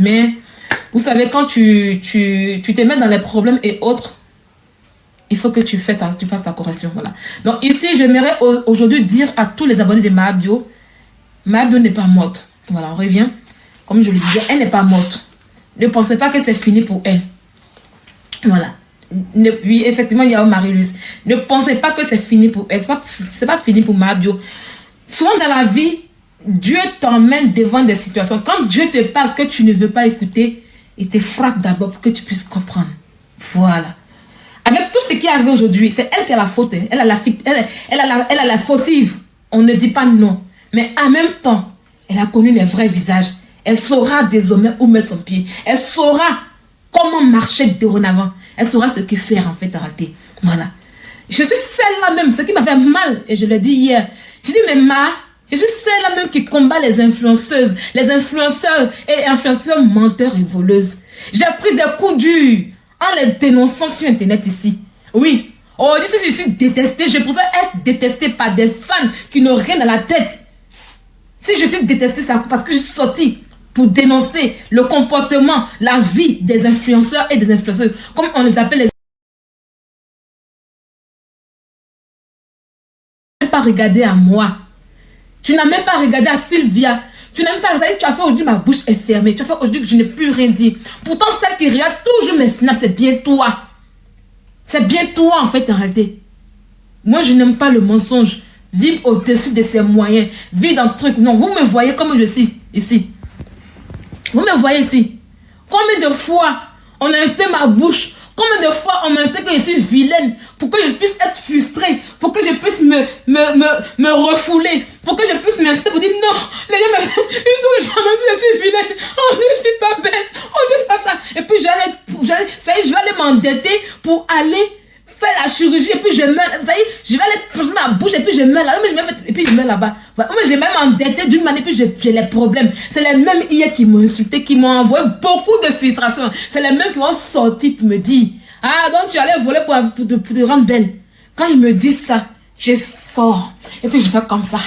Mais, vous savez, quand tu te mets dans les problèmes et autres, il faut que tu fasses ta correction. Voilà. Donc ici, j'aimerais aujourd'hui dire à tous les abonnés de Mahabio n'est pas morte. Voilà, on revient. Comme je le disais, elle n'est pas morte. Ne pensez pas que c'est fini pour elle. Voilà. Oui, effectivement, il y a Marie-Louise. Ne pensez pas que c'est fini pour elle. C'est pas fini pour Mahabio. Souvent dans la vie, Dieu t'emmène devant des situations. Quand Dieu te parle que tu ne veux pas écouter, il te frappe d'abord pour que tu puisses comprendre. Voilà. Avec tout ce qui arrive aujourd'hui, c'est elle qui a la faute. Elle a la fautive. On ne dit pas non. Mais en même temps, elle a connu les vrais visages. Elle saura désormais où mettre son pied. Elle saura comment marcher dorénavant. Elle saura ce que faire en fait en réalité. Voilà. Je suis celle-là même, ce qui m'a fait mal, et je l'ai dit hier. Je dis, mais je suis celle-là même qui combat les influenceuses, les influenceurs et influenceurs menteurs et voleuses. J'ai pris des coups durs en les dénonçant sur Internet ici. Oui. Oh, si je suis détestée, je préfère être détestée par des fans qui n'ont rien à la tête. Si je suis détestée, c'est parce que je suis sortie pour dénoncer le comportement, la vie des influenceurs et des influenceuses. Comme on les appelle les... Tu n'as même pas regardé à moi. Tu n'as même pas regardé à Sylvia. Tu n'as même pas regardé. Tu as fait aujourd'hui, ma bouche est fermée. Tu as fait aujourd'hui que je n'ai plus rien dit. Pourtant, celle qui regarde toujours mes snaps, c'est bien toi. C'est bien toi, en fait, en réalité. Moi, je n'aime pas le mensonge. Vivre au-dessus de ses moyens. Vivre dans le truc. Non, vous me voyez comme je suis ici. Vous me voyez ici. Combien de fois on a incité ma bouche? Combien de fois on m'a incité que je suis vilaine pour que je puisse être frustrée, pour que je puisse me refouler, pour que je puisse m'inciter pour dire non, les gens me disent jamais si je suis vilaine, oh je suis pas belle, oh je suis pas ça. Et puis je vais aller m'endetter pour aller faire la chirurgie et puis je meurs. Vous savez, je vais aller transformer ma bouche et puis je meurs là. Et puis je meurs là-bas. Voilà. Moi, j'ai même endetté d'une manière et puis j'ai les problèmes. C'est les mêmes hier qui m'ont insulté, qui m'ont envoyé beaucoup de frustration. C'est les mêmes qui vont sortir pour me dire ah, donc tu allais voler pour te rendre belle. Quand ils me disent ça, je sors. Et puis je fais comme ça.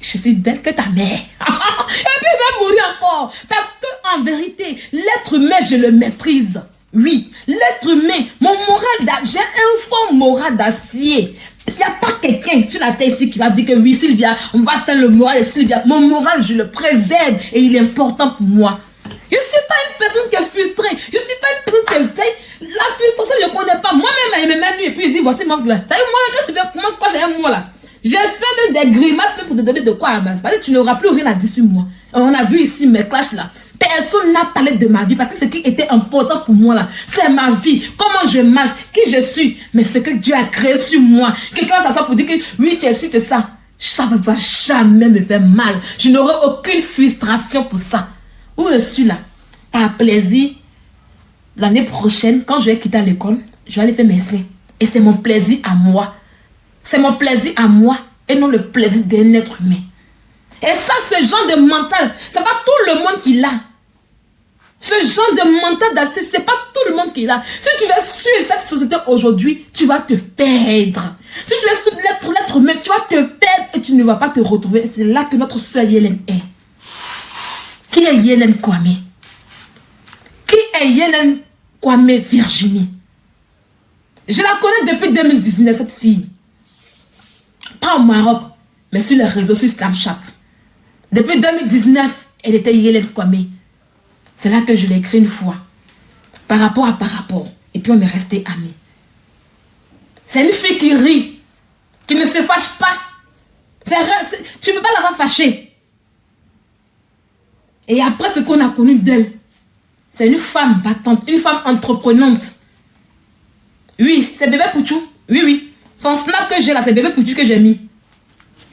Je suis belle que ta mère. Et puis je vais mourir encore. Parce que en vérité, l'être humain, je le maîtrise. Oui, l'être humain, mon moral, j'ai un fort moral d'acier. Il n'y a pas quelqu'un sur la terre ici qui va dire que oui, Sylvia, on va atteindre le moral de Sylvia. Mon moral, je le préserve et il est important pour moi. Je ne suis pas une personne qui est frustrée. Je ne suis pas une personne qui est... La frustration, je ne connais pas. Moi-même, il me met nuit et puis il dit, voici mon gars. Ça y est, moi, quand tu veux, comment quoi j'ai un mot là? J'ai fait même des grimaces même pour te donner de quoi à base. Parce que tu n'auras plus rien à dire sur moi. On a vu ici mes clashs là. Personne n'a parlé de ma vie parce que ce qui était important pour moi là, c'est ma vie, comment je marche, qui je suis, mais ce que Dieu a créé sur moi. Quelqu'un va s'asseoir pour dire que oui, tu es ci, tu es ça. Ça ne va jamais me faire mal. Je n'aurai aucune frustration pour ça. Où je suis là, par plaisir, l'année prochaine, quand je vais quitter l'école, je vais aller faire mes seins. Et c'est mon plaisir à moi. C'est mon plaisir à moi et non le plaisir d'un être humain. Et ça, ce genre de mental, c'est pas tout le monde qui l'a. Ce genre de mental d'acier, c'est pas tout le monde qui l'a. Si tu veux suivre cette société aujourd'hui, tu vas te perdre. Si tu veux suivre l'être humain, tu vas te perdre et tu ne vas pas te retrouver. C'est là que notre soeur Yélène est. Qui est Yélène Kwame? Qui est Yélène Kwame Virginie? Je la connais depuis 2019, cette fille. Pas au Maroc, mais sur les réseaux, sur Snapchat. Depuis 2019, elle était Yélène Kwame. C'est là que je l'ai écrit une fois. Par rapport. Et puis on est restés amis. C'est une fille qui rit. Qui ne se fâche pas. Tu ne peux pas la voir fâchée. Et après ce qu'on a connu d'elle, c'est une femme battante, une femme entreprenante. Oui, c'est bébé Pouchou. Oui. Son snap que j'ai là, c'est bébé Pouchou que j'ai mis.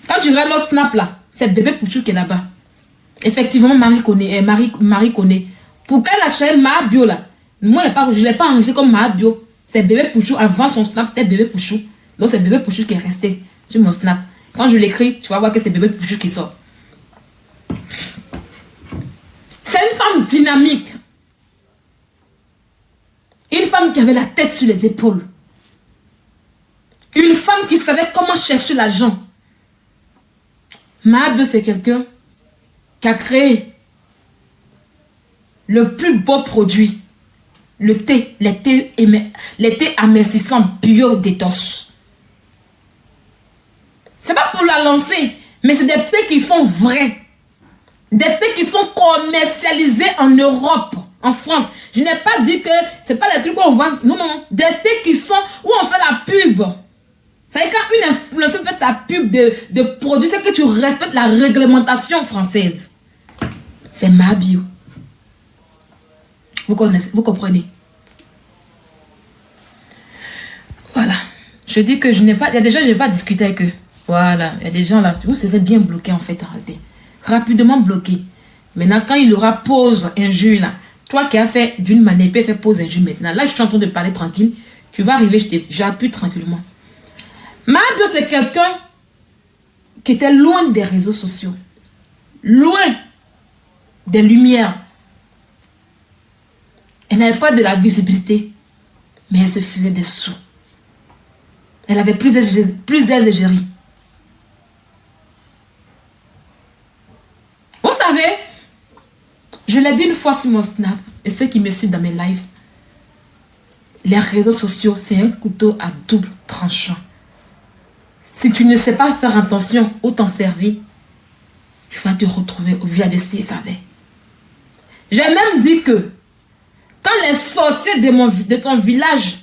Quand tu regardes le snap là, c'est bébé Pouchou qui est là-bas. Effectivement, Marie connaît. Pour qu'elle achète Mahabio là, moi je ne l'ai pas enregistré comme Mahabio. C'est bébé Pouchou. Avant son snap, c'était bébé Pouchou. Donc c'est bébé Pouchou qui est resté sur mon snap. Quand je l'écris, tu vas voir que c'est bébé Pouchou qui sort. C'est une femme dynamique. Une femme qui avait la tête sur les épaules. Une femme qui savait comment chercher l'argent. Mahabio, c'est quelqu'un qui a créé le plus beau produit. Le thé, les thés amincissants bio détox. C'est pas pour la lancer, mais c'est des thés qui sont vrais. Des thés qui sont commercialisés en Europe, en France. Je n'ai pas dit que c'est pas les trucs qu'on vend. Non, non, non. Des thés qui sont où on fait la pub. Ça veut dire quand une influenceuse fait ta pub de produits, c'est que tu respectes la réglementation française. C'est ma bio. Vous connaissez, vous comprenez? Voilà. Je dis que je n'ai pas... Il y a des gens, je n'ai pas discuté avec eux. Voilà. Il y a des gens là, vous serez bien bloqués en fait, arrêtez. Rapidement bloqué. Maintenant, quand il aura pause, injure là, toi qui as fait d'une manière, fait pause, injure maintenant. Là, je suis en train de parler tranquille. Tu vas arriver, j'appuie tranquillement. Mabio, c'est quelqu'un qui était loin des réseaux sociaux. Loin des lumières. Elle n'avait pas de la visibilité. Mais elle se faisait des sous. Elle avait plusieurs égéries. Vous savez, je l'ai dit une fois sur mon Snap, et ceux qui me suivent dans mes lives, les réseaux sociaux, c'est un couteau à double tranchant. Si tu ne sais pas faire attention ou t'en servir, tu vas te retrouver au village de Sissavé. J'ai même dit que quand les sorciers de ton village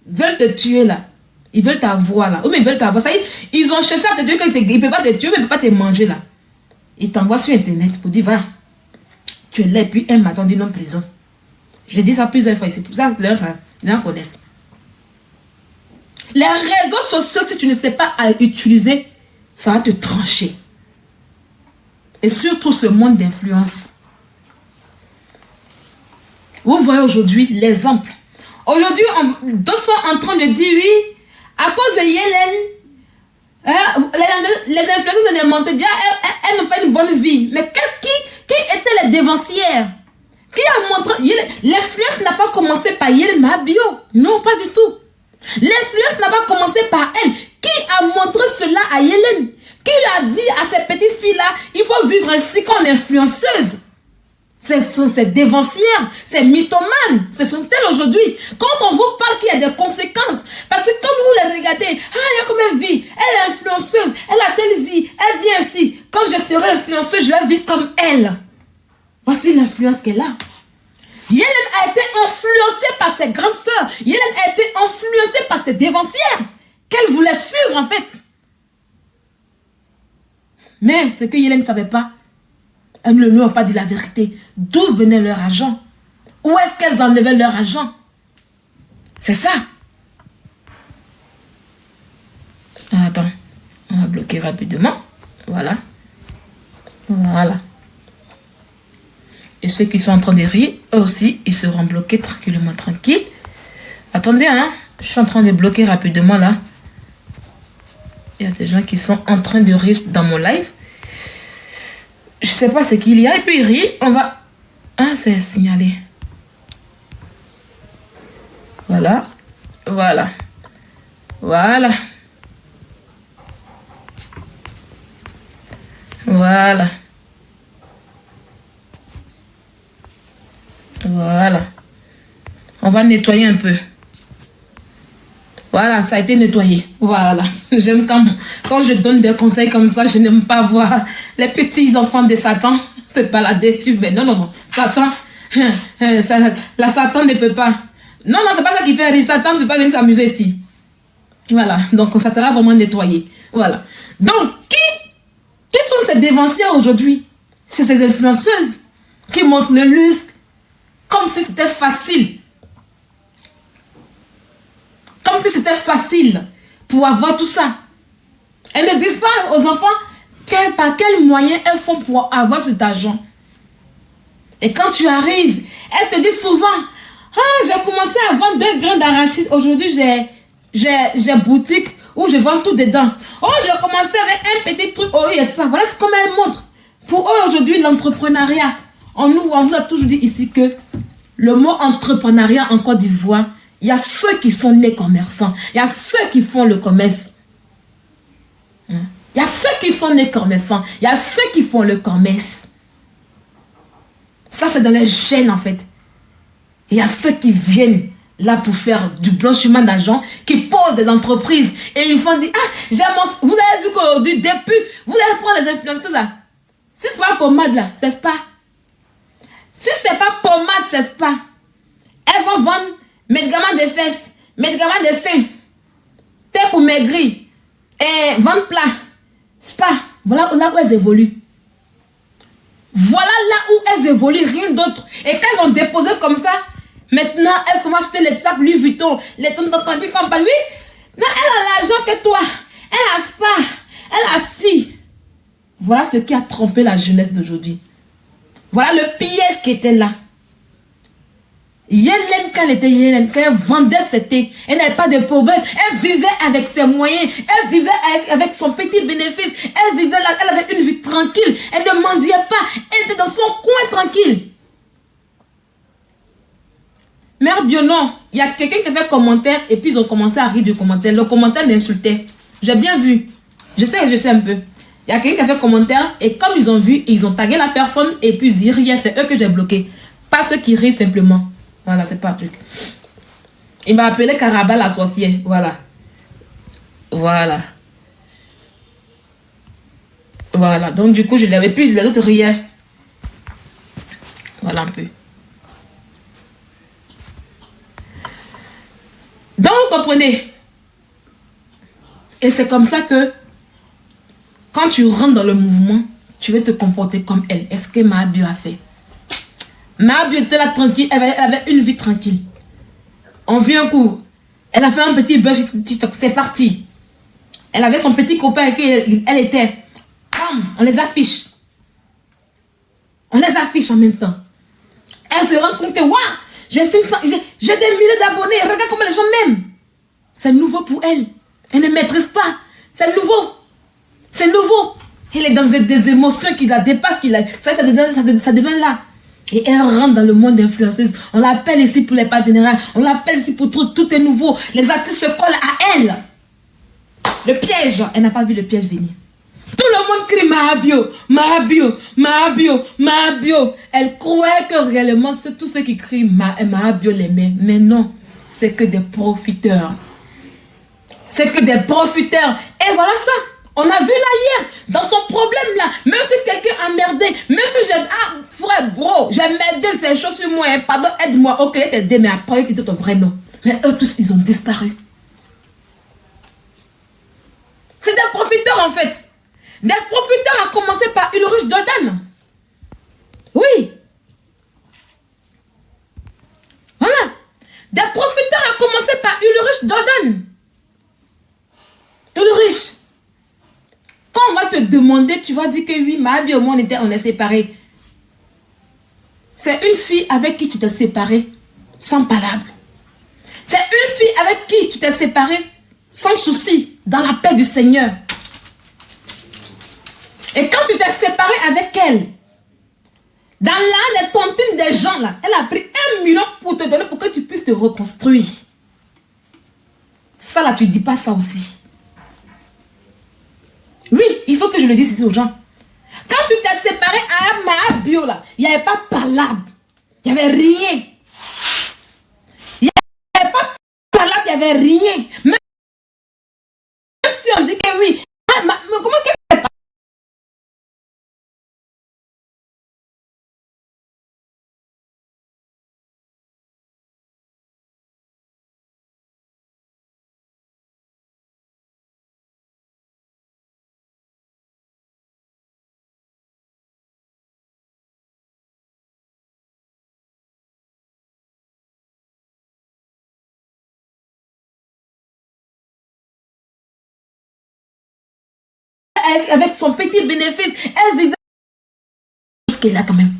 veulent te tuer là, ils veulent t'avoir là, ou mais ils veulent t'avoir, ça y est, ils ont cherché à te dire qu'ils ne peuvent pas te tuer, mais ils ne peuvent pas te manger là. Ils t'envoient sur internet pour dire, va, tu es là, et puis un matin, on dit non, prison. Je l'ai dit ça plusieurs fois, c'est pour ça que les gens connaissent. Les réseaux sociaux, si tu ne sais pas à utiliser, ça va te trancher. Et surtout ce monde d'influence. Vous voyez aujourd'hui l'exemple. Aujourd'hui, d'autres sont en train de dire, oui, à cause de Yellen, les influenceurs se démontrent bien, elles n'ont pas une bonne vie. Mais qui étaient les dévancières? Qui a montré? L'influence n'a pas commencé par Yellen Mabio. Non, pas du tout. L'influence n'a pas commencé par elle. Qui a montré cela à Yellen? Qui lui a dit à ces petites filles-là, il faut vivre ainsi comme influenceuse? Ce sont ces dévancières, ces mythomanes, ce sont elles aujourd'hui. Quand on vous parle qu'il y a des conséquences, parce que comme vous les regardez, il y a comme elle vit, elle est influenceuse, elle a telle vie, elle vit ainsi. Quand je serai influenceuse, je vais vivre comme elle. Voici l'influence qu'elle a. Yellen a été influencée par ses grandes sœurs. Yellen a été influencée par ses dévancières qu'elle voulait suivre en fait. Mais ce que Yellen ne savait pas, elles ne lui ont pas dit la vérité. D'où venait leur argent? Où est-ce qu'elles enlevaient leur argent? C'est ça. Attends, on va bloquer rapidement. Voilà. Voilà. Et ceux qui sont en train de rire, eux aussi, ils seront bloqués tranquillement, tranquille. Attendez, hein. Je suis en train de bloquer rapidement là. Il y a des gens qui sont en train de rire dans mon live. Je sais pas ce qu'il y a. Et puis il rit. On va... Ah, c'est signalé. Voilà. Voilà. Voilà. Voilà. Voilà. On va nettoyer un peu. Voilà, ça a été nettoyé. Voilà. J'aime quand je donne des conseils comme ça, je n'aime pas voir les petits enfants de Satan se balader sur... Non, non, non. Satan, la Satan ne peut pas. Non, non, c'est pas ça qui fait rire. Satan ne peut pas venir s'amuser ici. Voilà. Donc, ça sera vraiment nettoyé. Voilà. Donc, qui sont ces dévancières aujourd'hui? C'est ces influenceuses qui montrent le lustre comme si c'était facile. Comme si c'était facile pour avoir tout ça. Elles ne disent pas aux enfants par quels moyens elles font pour avoir cet argent. Et quand tu arrives, elles te disent souvent, ah, j'ai commencé à vendre 2 grains d'arachide. Aujourd'hui, j'ai boutique où je vends tout dedans. Oh, j'ai commencé avec un petit truc. Oh, il y a ça. Voilà ce qu'on elles montrent. Pour eux, aujourd'hui, l'entrepreneuriat. On vous a toujours dit ici que le mot entrepreneuriat en Côte d'Ivoire, il y a ceux qui sont nés commerçants. Il y a ceux qui font le commerce. Il y a ceux qui sont nés commerçants. Il y a ceux qui font le commerce. Ça, c'est dans les gènes, en fait. Il y a ceux qui viennent là pour faire du blanchiment d'argent, qui posent des entreprises et ils vont dire, ah, j'ai mon... Vous avez vu qu'aujourd'hui, depuis, vous allez prendre les influenceuses là. Si c'est pas pommade là, c'est pas. Si c'est pas pommade, c'est pas. Elles vont vendre médicaments des fesses, médicaments des seins, thé pour maigrir, et vendre plat, spa. Voilà là où elles évoluent. Voilà là où elles évoluent, rien d'autre. Et quand elles ont déposé comme ça, maintenant elles sont achetées les sacs Louis Vuitton, les tonnes de comme pas lui. Non, elle a l'argent que toi. Elle a spa, elle a si. Voilà ce qui a trompé la jeunesse d'aujourd'hui. Voilà le piège qui était là. Yélène, quand elle était Yélène, quand elle vendait ses thés, elle n'avait pas de problème. Elle vivait avec ses moyens. Elle vivait avec son petit bénéfice. Elle vivait là, elle avait une vie tranquille. Elle ne mendiait pas. Elle était dans son coin tranquille. Mère Bio, non. Il y a quelqu'un qui a fait un commentaire et puis ils ont commencé à rire du commentaire. Le commentaire m'insultait. J'ai bien vu. Je sais un peu. Il y a quelqu'un qui a fait un commentaire et comme ils ont vu, ils ont tagué la personne et puis ils riaient. C'est eux que j'ai bloqué. Pas ceux qui rient simplement. Voilà, c'est pas un truc. Il m'a appelé Caraba la sorcière. Voilà. Voilà. Voilà. Donc, du coup, je l'avais plus. Les autres riaient. Voilà un peu. Donc, vous comprenez. Et c'est comme ça que quand tu rentres dans le mouvement, tu veux te comporter comme elle. Est-ce que Mahabio a fait? Mahabio était là tranquille, elle avait une vie tranquille. On vit un coup. Elle a fait un petit buzz sur TikTok, c'est parti. Elle avait son petit copain avec qui elle était. Bam, on les affiche. On les affiche en même temps. Elle se rend compte que, waouh, j'ai des milliers d'abonnés, regarde comment les gens m'aiment. C'est nouveau pour elle. Elle ne maîtrise pas. C'est nouveau. C'est nouveau. Elle est dans des émotions qui la dépassent, ça devient là. Et elle rentre dans le monde d'influenceuse. On l'appelle ici pour les partenariats. On l'appelle ici pour tout est nouveau. Les artistes se collent à elle. Le piège. Elle n'a pas vu le piège venir. Tout le monde crie Mahabio, Mahabio, Mahabio, Mahabio. Elle croyait que réellement c'est tous ceux qui crient Mahabio l'aimaient. Mais non, c'est que des profiteurs. C'est que des profiteurs. Et voilà ça. On a vu là hier, dans son problème là, même si quelqu'un a merdé, même si j'ai... Ah, frère, bro, j'ai merdé ces choses sur moi, hein, pardon, aide-moi, ok, t'aider, mais après, il dit ton vrai nom. Mais eux tous, ils ont disparu. C'est des profiteurs en fait. Des profiteurs à commencer par Ulrich Jordan. Oui. Voilà. Des profiteurs à commencer par Ulrich Jordan. Ulrich. Quand on va te demander, tu vas dire que oui, Mahabio, moi, on est séparés. C'est une fille avec qui tu t'es séparé sans palabre. C'est une fille avec qui tu t'es séparé sans souci, dans la paix du Seigneur. Et quand tu t'es séparé avec elle, dans l'âne des tontines des gens, là, elle a pris 1 million pour te donner pour que tu puisses te reconstruire. Ça, là, tu ne dis pas ça aussi. Oui, il faut que je le dise ici aux gens. Quand tu t'es séparé à Mahabio, là, il n'y avait pas palabre. Il n'y avait rien. Il n'y avait pas palabre, il n'y avait rien. Même si on dit que oui, comment que c'est pas? Avec son petit bénéfice, elle vivait ce qu'elle a quand même.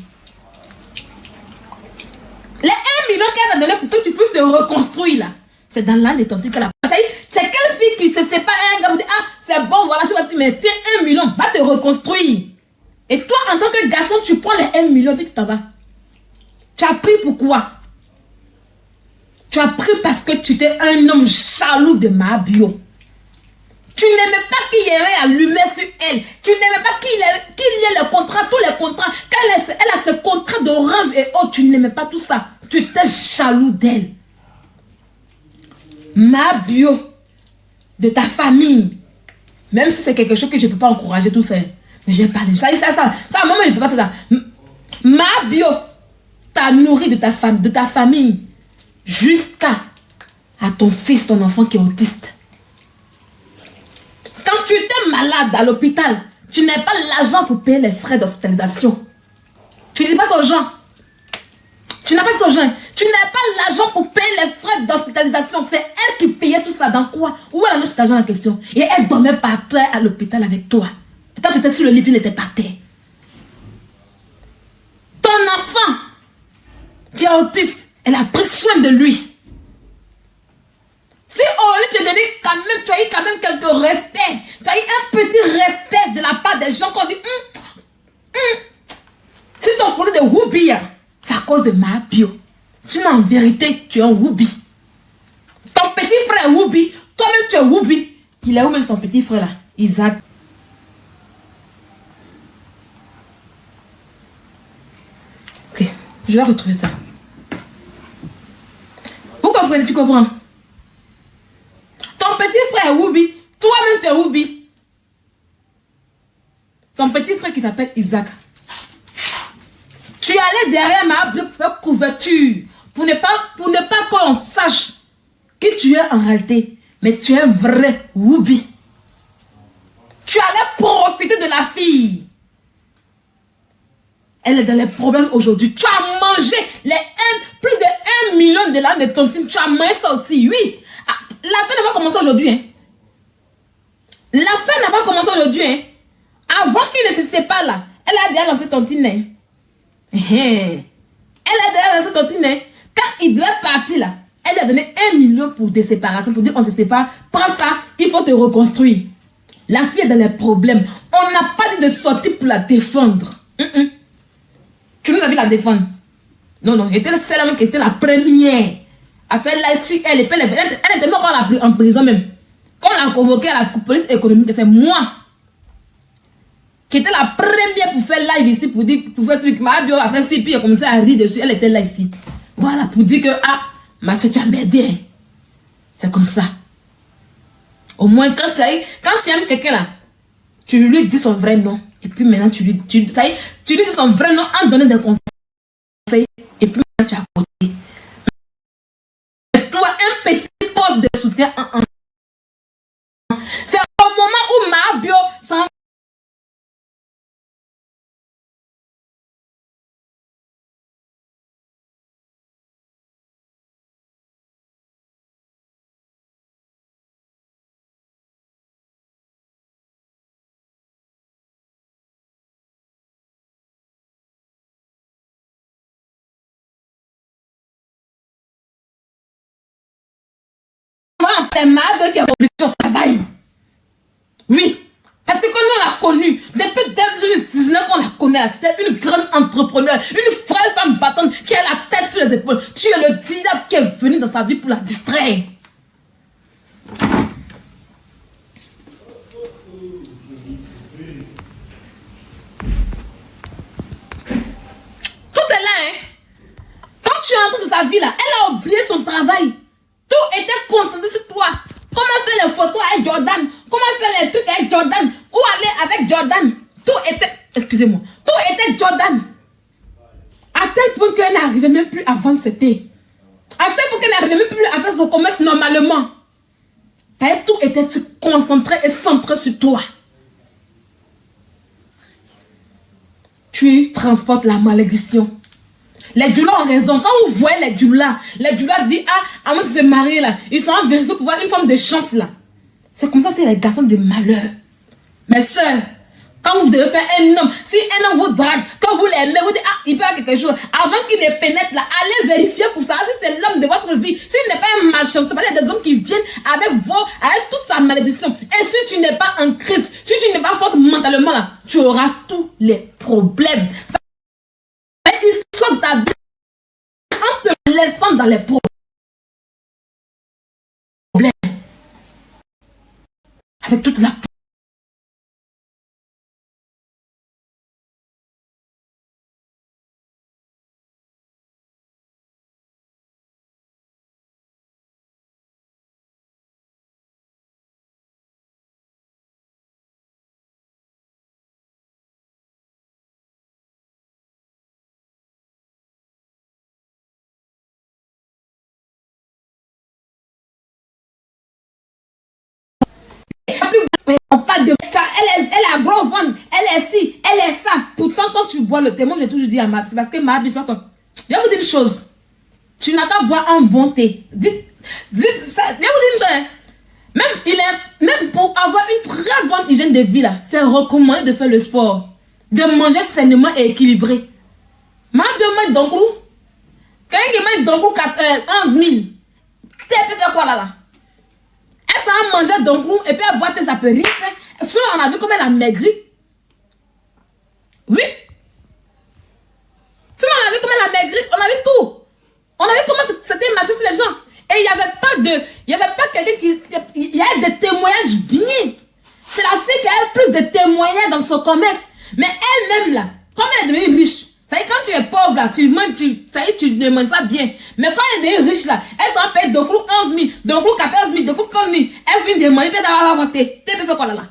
Les 1 million qu'elle a donné pour que tu puisses te reconstruire là, c'est dans l'âne de ton truc qu'elle a. C'est quelle fille qui se sépare un gars, ah c'est bon, voilà, c'est voici, mais tiens 1 million, va te reconstruire. Et toi, en tant que garçon, tu prends les 1 million et tu t'en vas. Tu as pris pourquoi? Tu as pris parce que tu étais un homme jaloux de Mahabio. Tu n'aimais pas qu'il y ait à lumière sur elle. Tu n'aimais pas qu'il y ait le contrat, tous les contrats. Elle a ce contrat d'Orange et autres. Tu n'aimais pas tout ça. Tu étais jaloux d'elle. Ma bio de ta famille. Même si c'est quelque chose que je ne peux pas encourager tout ça. Mais je vais parler. Ça, maman, je ne peux pas faire ça. Ma bio t'a nourri de ta famille. Jusqu'à ton fils, ton enfant qui est autiste. Quand tu étais malade à l'hôpital, tu n'avais pas l'argent pour payer les frais d'hospitalisation. Tu ne dis pas ça aux gens. Tu n'as pas dit ça aux gens. Tu n'avais pas l'argent pour payer les frais d'hospitalisation. C'est elle qui payait tout ça. Dans quoi? Où elle a cet argent en question? Et elle dormait par terre à l'hôpital avec toi. Et quand tu étais sur le lit, puis elle était par terre. Ton enfant qui est autiste, elle a pris soin de lui. Si tu as donné quand même, tu as eu quand même quelques respects. Tu as eu un petit respect de la part des gens qui ont dit si ton produit de Whoopi, c'est à cause de ma bio. Sinon, en vérité, tu es un Whoopi. Ton petit frère Whoopi, toi-même tu es Whoopi. Il est où même son petit frère là? Isaac. Ok, je vais retrouver ça. Vous comprenez, tu comprends? Ton petit frère Whoopi, toi-même tu es Whoopi. Ton petit frère qui s'appelle Isaac. Tu allais derrière ma bio pour faire couverture. Pour ne pas qu'on sache qui tu es en réalité. Mais tu es un vrai Whoopi. Tu allais profiter de la fille. Elle est dans les problèmes aujourd'hui. Tu as mangé plus de 1 million de l'an de tontine. Tu as mangé ça aussi, oui. L'affaire n'a pas commencé aujourd'hui. Hein. L'affaire n'a pas commencé aujourd'hui. Hein. Avant qu'il ne se sépare là, elle a déjà lancé tontine. Hein. Elle a déjà lancé tontine. Hein. Quand il devait partir là, elle a donné 1 million pour des séparations, pour dire on se sépare. Prends ça, il faut te reconstruire. La fille est dans les problèmes. On n'a pas dit de sortir pour la défendre. Tu nous as vu la défendre? Non, non, c'était celle qui était la première à faire la suite. Elle était même encore en prison même. Quand on a convoqué à la police économique, c'est moi qui était la première pour faire live ici, pour dire, pour faire truc. Ma bio a fait ci, puis elle a commencé à rire dessus. Elle était là ici. Voilà, pour dire que, ma soeur, tu as m'aidé. C'est comme ça. Au moins, quand tu aimes quelqu'un là, tu lui dis son vrai nom. Et puis maintenant, tu lui dis son vrai nom en donnant des conseils. Et puis maintenant, tu as côté. Toi, un petit poste de soutien. C'est au moment où ma bio s'en c'est ma bio qui a obligé au travail. Oui. Parce que quand on l'a connue, depuis 2019 qu'on la connaît, c'était une grande entrepreneur, une vraie femme battante qui a la tête sur les épaules. Tu es le diable qui est venu dans sa vie pour la distraire. Tout est là, hein. Quand tu es entré dans sa vie là, elle a oublié son travail. Tout était concentré sur toi. Comment faire les photos avec Jordan? Comment faire les trucs avec Jordan? Où aller avec Jordan? Tout était... Excusez-moi. Tout était Jordan. À tel point qu'elle n'arrivait même plus à vendre ses thés. À tel point qu'elle n'arrivait même plus à faire son commerce normalement. Et tout était concentré et centré sur toi. Tu transportes la malédiction. Les doulas ont raison. Quand vous voyez les doulas disent, avant de se marier là, ils sont en vérité pour voir une forme de chance là. C'est comme ça, c'est les garçons de malheur. Mes soeurs, quand vous devez faire un homme, si un homme vous drague, quand vous l'aimez, vous dites, il peut y avoir quelque chose. Avant qu'il ne pénètre là, allez vérifier pour savoir si c'est l'homme de votre vie. S'il n'est pas un malchanceux, parce qu'il y a des hommes qui viennent avec toute sa malédiction. Et si tu n'es pas en crise, si tu n'es pas forte mentalement là, tu auras tous les problèmes. C'est l'histoire de ta vie en te laissant dans les problèmes. Avec toute la... On parle de... Elle a gros ventre, elle est ci, elle est ça. Pourtant, quand tu bois le thé, moi j'ai toujours dit à ma... C'est parce que ma biche, comme... Je vais vous dire une chose. Tu n'as qu'à boire un bon thé. Dites ça. Je vais vous dire une chose. Même pour avoir une très bonne hygiène de vie, là, c'est recommandé de faire le sport. De manger sainement et équilibré. Ma demande donc où? Quand il met donc 11 000, tu peux faire quoi là? Elle s'en mangeait donc et puis elle boit tes apéritifs. Sinon, on a vu comme elle a maigri. Oui. Sinon, on a vu comme elle a maigri. On a vu tout. On a vu comment c'était marché sur les gens. Et il n'y avait pas quelqu'un qui... Il y a des témoignages bien. C'est la fille qui a plus de témoignages dans son commerce. Mais elle-même là, comme elle est devenue riche, ça y est, quand tu es pauvre là, tu ne manges pas bien. Mais quand elle est devenue riche là, elle s'en paye donc 11 000, donc 14 000, donc 15 000. Elle vient de manger, elle va voter. Tu peux faire quoi là?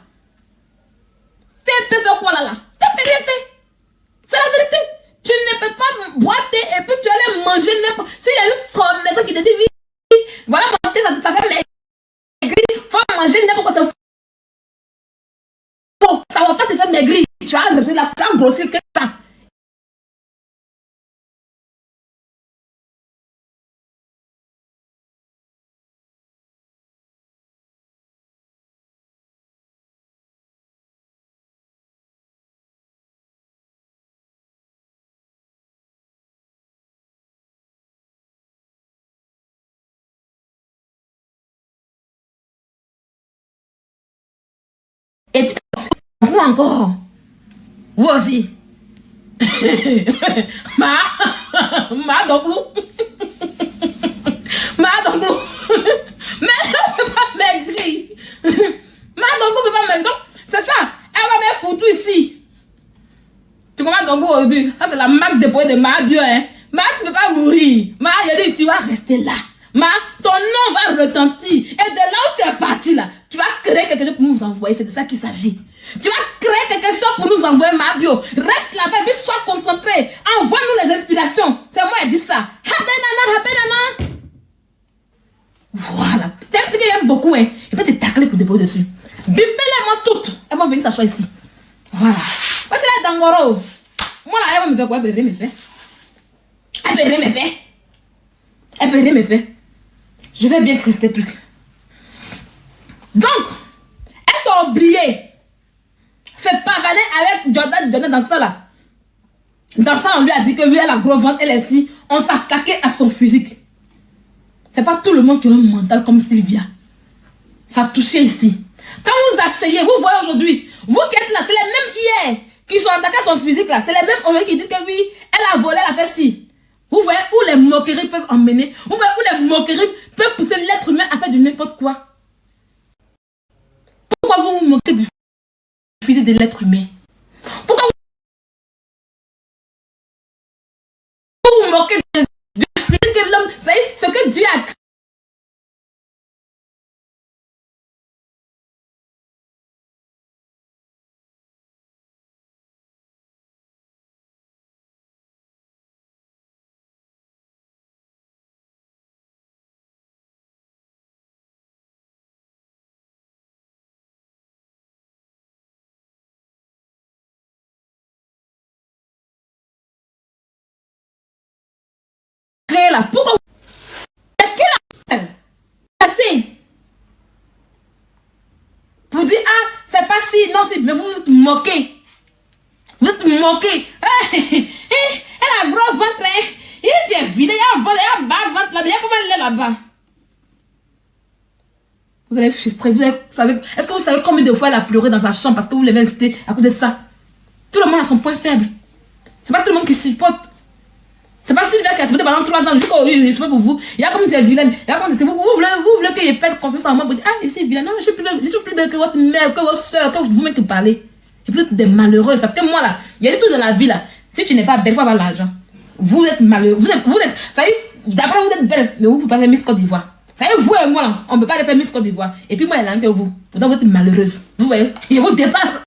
Tu peux faire quoi là? Tu peux rien faire. C'est la vérité. Tu ne peux pas boiter et puis tu allais manger n'importe. S'il y a une commerçante qui te dit, oui, voilà mon thé, ça fait maigrir. Faut manger n'importe quoi. Ça ne va pas te faire maigrir. Tu as grossir la plus grossir que ça. Et puis, vous encore. Vous aussi. Ma donc l'eau. Ma donc l'eau. Mais elle ne peut pas maigrir. Ma donc l'eau ne peut pas maigrir. Donc, c'est ça. Elle va mettre foutu ici. Tu comprends donc aujourd'hui? Ça, c'est la marque de poids de Ma Bio, hein. Ma, tu ne peux pas mourir. Ma, il a dit, tu vas rester là. Ma, ton nom va retentir. Et de là où tu es parti, là, tu vas créer quelque chose pour nous envoyer. C'est de ça qu'il s'agit. Tu vas créer quelque chose pour nous envoyer, Ma Bio. Reste là-bas et puis sois concentré. Envoie-nous les inspirations. C'est moi qui dis ça. Hapenana. Voilà. C'est un petit qui aime beaucoup, hein. Il peut te tacler pour déposer dessus. Bipez-les-moi toutes. Elles vont venir s'asseoir ici. Voilà. Moi, c'est la Dangoro. Moi, là, elle va me faire quoi? Elle peut rien me faire. Elle peut rien me faire. Elle peut rien me faire. Je vais bien rester plus. Donc, elles sont oubliées. Se pavaner avec Jordan dans ça là. Dans ça, on lui a dit que oui, elle a gros ventre, elle est ici. On s'est attaqué à son physique. C'est pas tout le monde qui a un mental comme Sylvia. Ça a touché ici. Quand vous asseyez, vous voyez aujourd'hui, vous qui êtes là, c'est les mêmes hier qui sont attaqués à son physique là. C'est les mêmes hommes qui disent que oui, elle a volé, elle a fait ci. Vous voyez où les moqueries peuvent emmener. Vous voyez où les moqueries peuvent pousser l'être humain à faire du n'importe quoi. Pourquoi vous vous moquez du physique de l'être humain? Pourquoi vous vous moquez du physique de l'homme? C'est ce que Dieu a créé. Là. Pourquoi vous assez pour dire ah fais pas si non si mais vous êtes moqués. Vous êtes moqués. Elle a gros ventre. Il est vide, il a bas ventre là, bien comment elle est là-bas. Vous allez frustrer, est-ce que vous savez combien de fois elle a pleuré dans sa chambre parce que vous l'avez insulté à cause de ça? Tout le monde a son point faible. C'est pas tout le monde qui supporte. C'est pas Sylvia qui a supporté pendant 3 ans. Je dis que je suis pas pour vous. Il y a comme tu es vilaine. Il y a comme vous voulez que je perde confiance en moi pour dire, ah, je suis vilaine. Non, je suis plus belle que votre mère, que votre soeur, que vous-même qui parlez. Et puis, vous êtes des malheureuses. Parce que moi, là, il y a des trucs dans la vie, là. Si tu n'es pas belle, il faut avoir l'argent. Vous êtes malheureux. Vous êtes, ça y est, d'abord, vous êtes belle, mais vous ne pouvez pas faire Miss Côte d'Ivoire. Ça y est, vous et moi, là, on ne peut pas les faire Miss Côte d'Ivoire. Et puis, moi, elle a un que vous. Pourtant, vous êtes malheureuse. Vous voyez, il vous dépasse.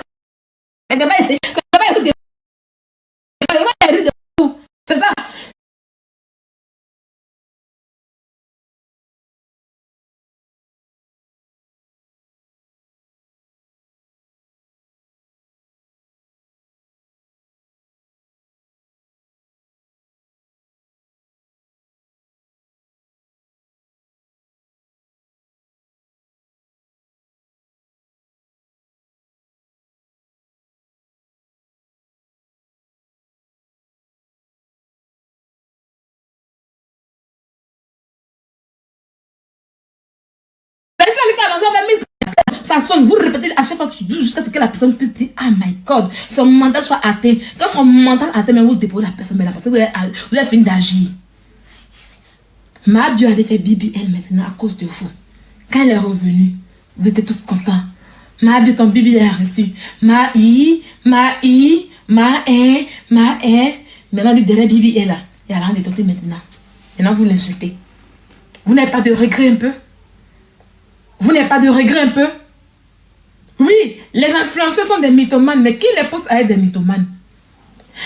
C'est ça. Ça sonne, vous répétez à chaque fois que tu dis jusqu'à ce que la personne puisse dire, ah my God, son mental soit atteint. Quand son mental atteint, même vous déposez la personne, mais la personne, vous avez fini d'agir. Ma Bio avait fait BBL maintenant à cause de vous. Quand elle est revenue, vous étiez tous contents. Ma Bio, ton BBL est reçu. Ma. Maintenant, dit derrière BBL là, il y a rien de tenter maintenant. Maintenant, vous l'insultez. Vous n'avez pas de regret un peu? Vous n'avez pas de regret un peu? Oui, les influenceurs sont des mythomanes, mais qui les pousse à être des mythomanes?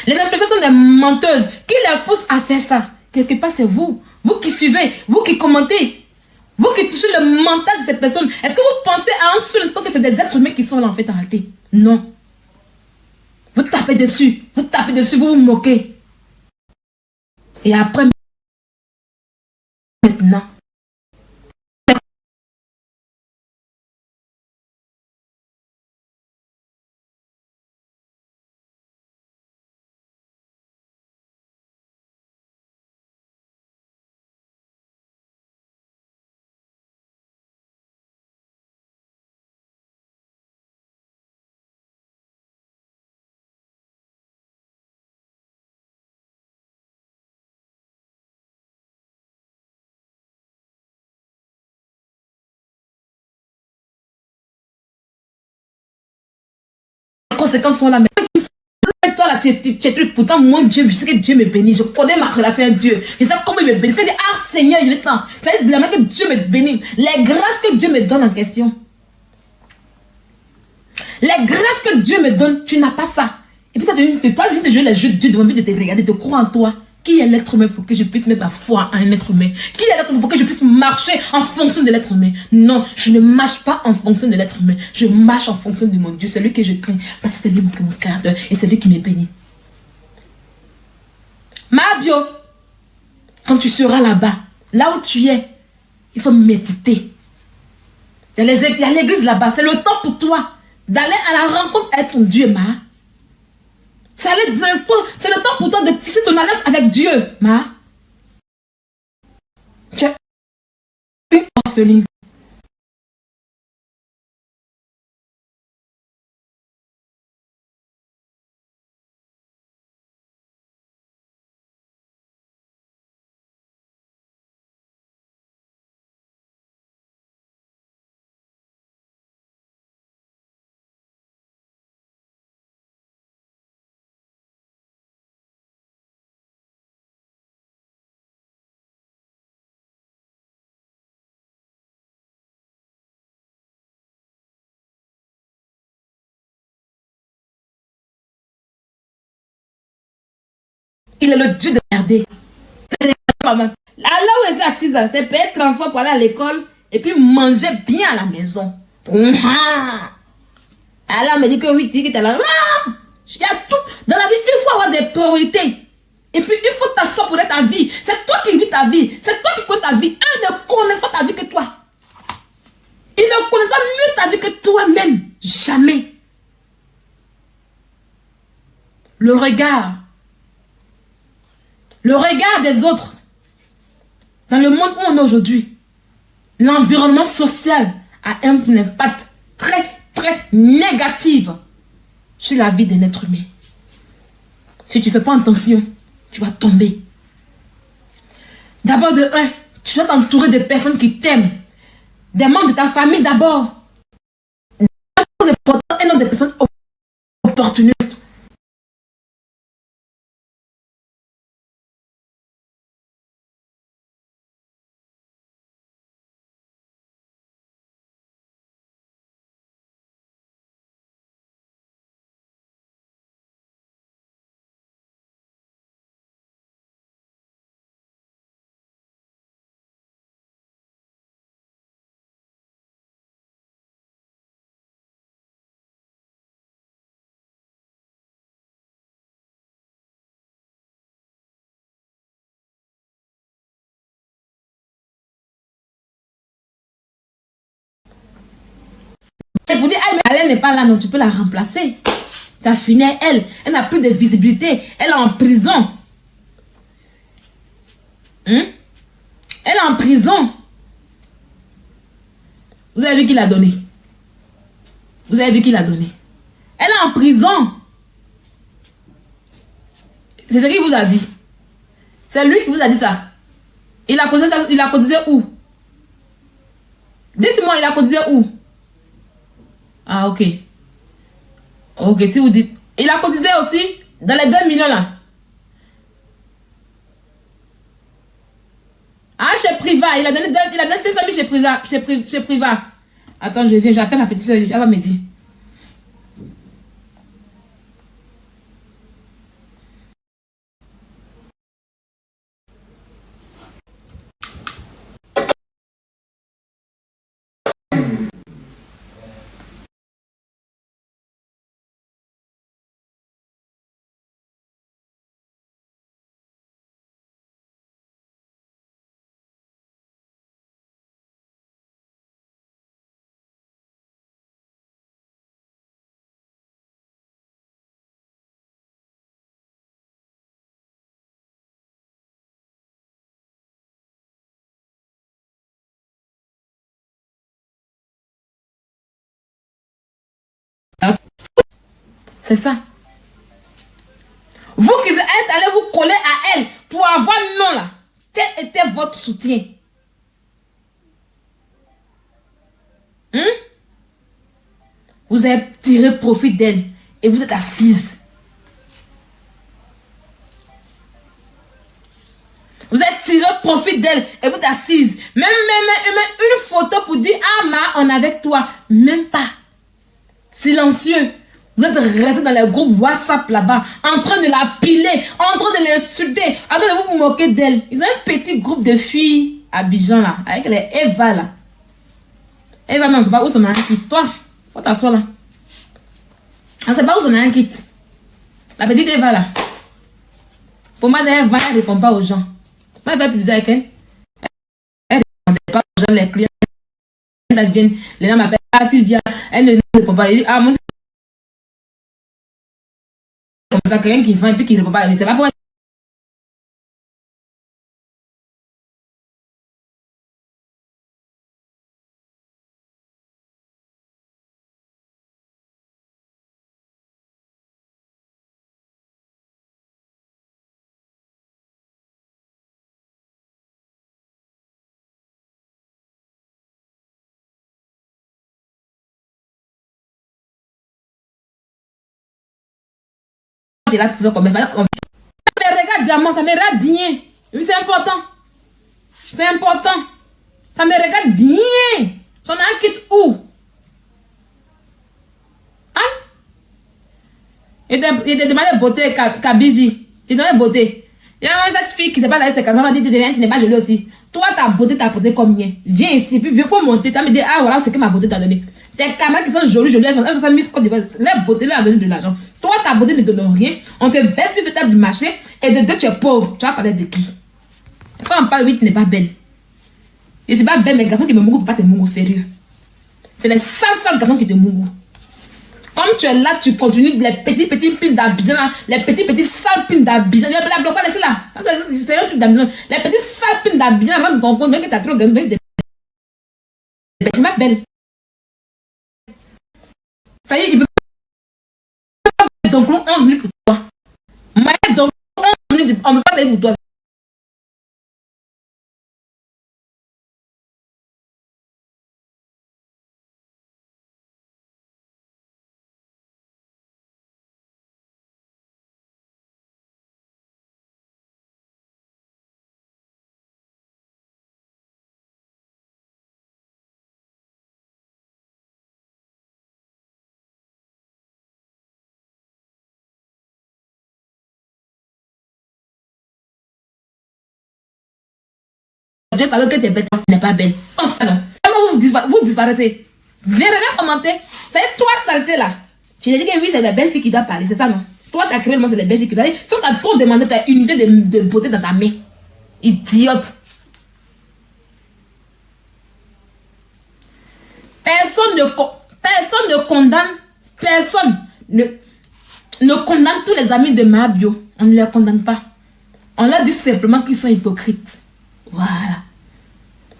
Les influenceurs sont des menteuses. Qui les pousse à faire ça? Quelque part, c'est vous. Vous qui suivez, vous qui commentez, vous qui touchez le mental de cette personne. Est-ce que vous pensez à un seul instant que c'est des êtres humains qui sont là en fait en réalité? Non. Vous tapez dessus, vous vous moquez. Et après, maintenant, les conséquences sont là. Mais toi là, tu es truc. Pourtant, moi, Dieu, je sais que Dieu me bénit. Je connais ma relation avec Dieu. Je sais comment il me bénit. Quand il dit, ah Seigneur, je vais t'en. Ça veut dire de la manière que Dieu me bénit. Les grâces que Dieu me donne en question. Les grâces que Dieu me donne, tu n'as pas ça. Et puis toi, tu viens de jouer les jeux de Dieu devant moi, de te regarder, de croire en toi. Qui est l'être humain pour que je puisse mettre ma foi en un être humain? Qui est l'être humain pour que je puisse marcher en fonction de l'être humain? Non, je ne marche pas en fonction de l'être humain. Je marche en fonction de mon Dieu, celui que je crains. Parce que c'est lui qui me garde et c'est lui qui me bénit. Ma Bio, quand tu seras là-bas, là où tu es, il faut méditer. Il y a l'église là-bas. C'est le temps pour toi d'aller à la rencontre avec ton Dieu, Ma. C'est le temps pour toi de tisser ton alliance avec Dieu, Ma. Tu es une orpheline. Il est le Dieu de garder. Là où je suis assise, c'est payer transport pour aller à l'école et puis manger bien à la maison. Alors, on me dit que oui, tu es là. Il y a tout. Dans la vie, il faut avoir des priorités. Et puis, il faut t'asseoir pour ta vie. C'est toi qui vis ta vie. C'est toi qui connais ta vie. Eux ne connaissent pas ta vie que toi. Ils ne connaissent pas mieux ta vie que toi-même. Jamais. Le regard des autres, dans le monde où on est aujourd'hui, l'environnement social a un impact très, très négatif sur la vie d'un être humain. Si tu ne fais pas attention, tu vas tomber. D'abord de un, tu dois t'entourer de personnes qui t'aiment. Des membres de ta famille d'abord. C'est important et non des personnes opportunistes. Et vous dire, ah, mais elle n'est pas là, non, tu peux la remplacer. Tu as fini, elle n'a plus de visibilité. Elle est en prison. Elle est en prison. Vous avez vu qui l'a donné? Vous avez vu qui l'a donné? Elle est en prison. C'est ce qu'il vous a dit. C'est lui qui vous a dit ça. Il a cotisé où? Dites-moi, il a cotisé où? Ah, ok. Ok, si vous dites. Il a cotisé aussi dans les 2 millions là. Ah, chez Priva. Il a donné 500 000 chez Priva. Attends, je viens, j'appelle ma petite soeur. Elle va me dire. C'est ça. Vous qui êtes allés vous coller à elle pour avoir non là. Quel était votre soutien? Vous avez tiré profit d'elle et vous êtes assise. Vous avez tiré profit d'elle et vous êtes assise. Même une photo pour dire ah ma on est avec toi. Même pas. Silencieux. Vous êtes resté dans les groupes WhatsApp là-bas, en train de la piler, en train de l'insulter, en train de vous moquer d'elle. Ils ont un petit groupe de filles à Abidjan là, avec les Eva là. Eva, mais on ne sait pas où son mari quitte. Toi, faut t'asseoir là. On ne sait pas où son mari quitte. La petite Eva là. Pour moi, Eva, elle ne répond pas aux gens. Moi, elle va plus avec elle. Elle ne répond pas aux gens, les clients. Elle viennent, les gens m'appellent, ah Sylvia, elle ne répond pas. Elle dit, ah moi, comme ça, quelqu'un qui vend et puis qui ne répond pas. Mais c'est pas pour elle. Et là, tu veux combien? Ça me regarde diamant, ça me regarde bien. Oui, c'est important. C'est important. Ça me regarde bien. Son âme quitte où? Hein? Il te demandé beauté, Kabiji. Il te demandé beauté. Il y a cette fille qui ne sait pas la c'est quand on dit que tu n'es pas jolie aussi. Toi, ta beauté t'a apporté combien? Viens ici, puis viens, faut monter. Tu vas me dire, ah voilà ce que ma beauté t'a donné. Tes camarades qui sont jolies, elles ont mis Côte d'Ivoire. Leur beauté leur a donné de l'argent. Toi, ta beauté ne te donne rien. On te baisse sur le table du marché et de deux, tu es pauvre. Tu vas parler de qui? Quand on parle, oui, tu n'es pas belle. Je ne suis pas belle, mais les garçons qui me mourent pour pas te mourir au sérieux. C'est les sales garçons qui te mourent. Comme tu es là, tu continues les petits pins d'Abidjan, les petits sales pins d'Abidjan. Je vais bloquer, laissez là. C'est un truc d'Abidjan. Les petits sales pins d'Abidjan rentrent dans ton compte, même que tu as trop gagné. Tu m'as belle. Ça y est, il peut pas payer ton clou 11 minutes pour toi. Moi, donc 11 minutes, on ne peut pas payer pour toi. tu parles que tu es belle, tu n'es pas belle. Comment vous disparaissez? Viens commenter. Ça y est, toi, saleté là. Tu as dit que oui, c'est les belles filles qui doivent parler, c'est ça, non? Toi, tu as créé le monde, c'est les belles filles qui doivent parler. Si on t'a trop demandé, tu as une unité de beauté dans ta main. Idiote. Personne ne condamne, personne ne condamne tous les amis de Mahabio. On ne les condamne pas. On leur dit simplement qu'ils sont hypocrites. Voilà.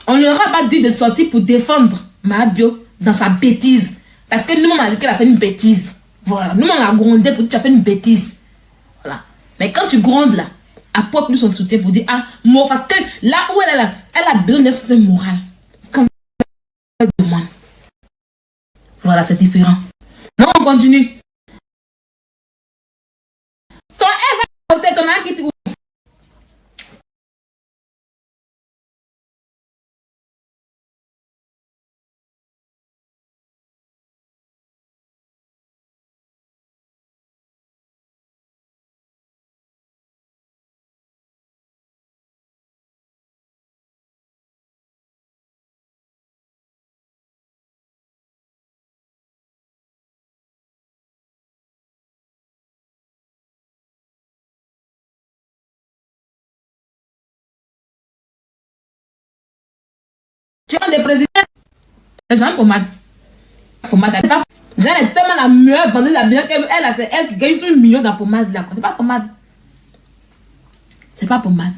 On ne leur a pas dit de sortir pour défendre Mahabio dans sa bêtise. Parce que nous, on a dit qu'elle a fait une bêtise. Voilà. Nous, on a grondé pour dire que tu as fait une bêtise. Voilà. Mais quand tu grondes là, apporte-lui son soutien pour dire, ah, moi, parce que là où elle est là, elle a besoin d'un soutien moral. C'est comme moi. Voilà, c'est différent. Non, on continue. Ton elle va voter, ton âme qui te... Tu as des présidents. Les gens pommade. Pommade, c'est pas. Jeanne est tellement la meilleure vendeuse la bien qu'elle, c'est elle qui gagne tout le million dans pommade là. C'est pas pommade. C'est pas pommade.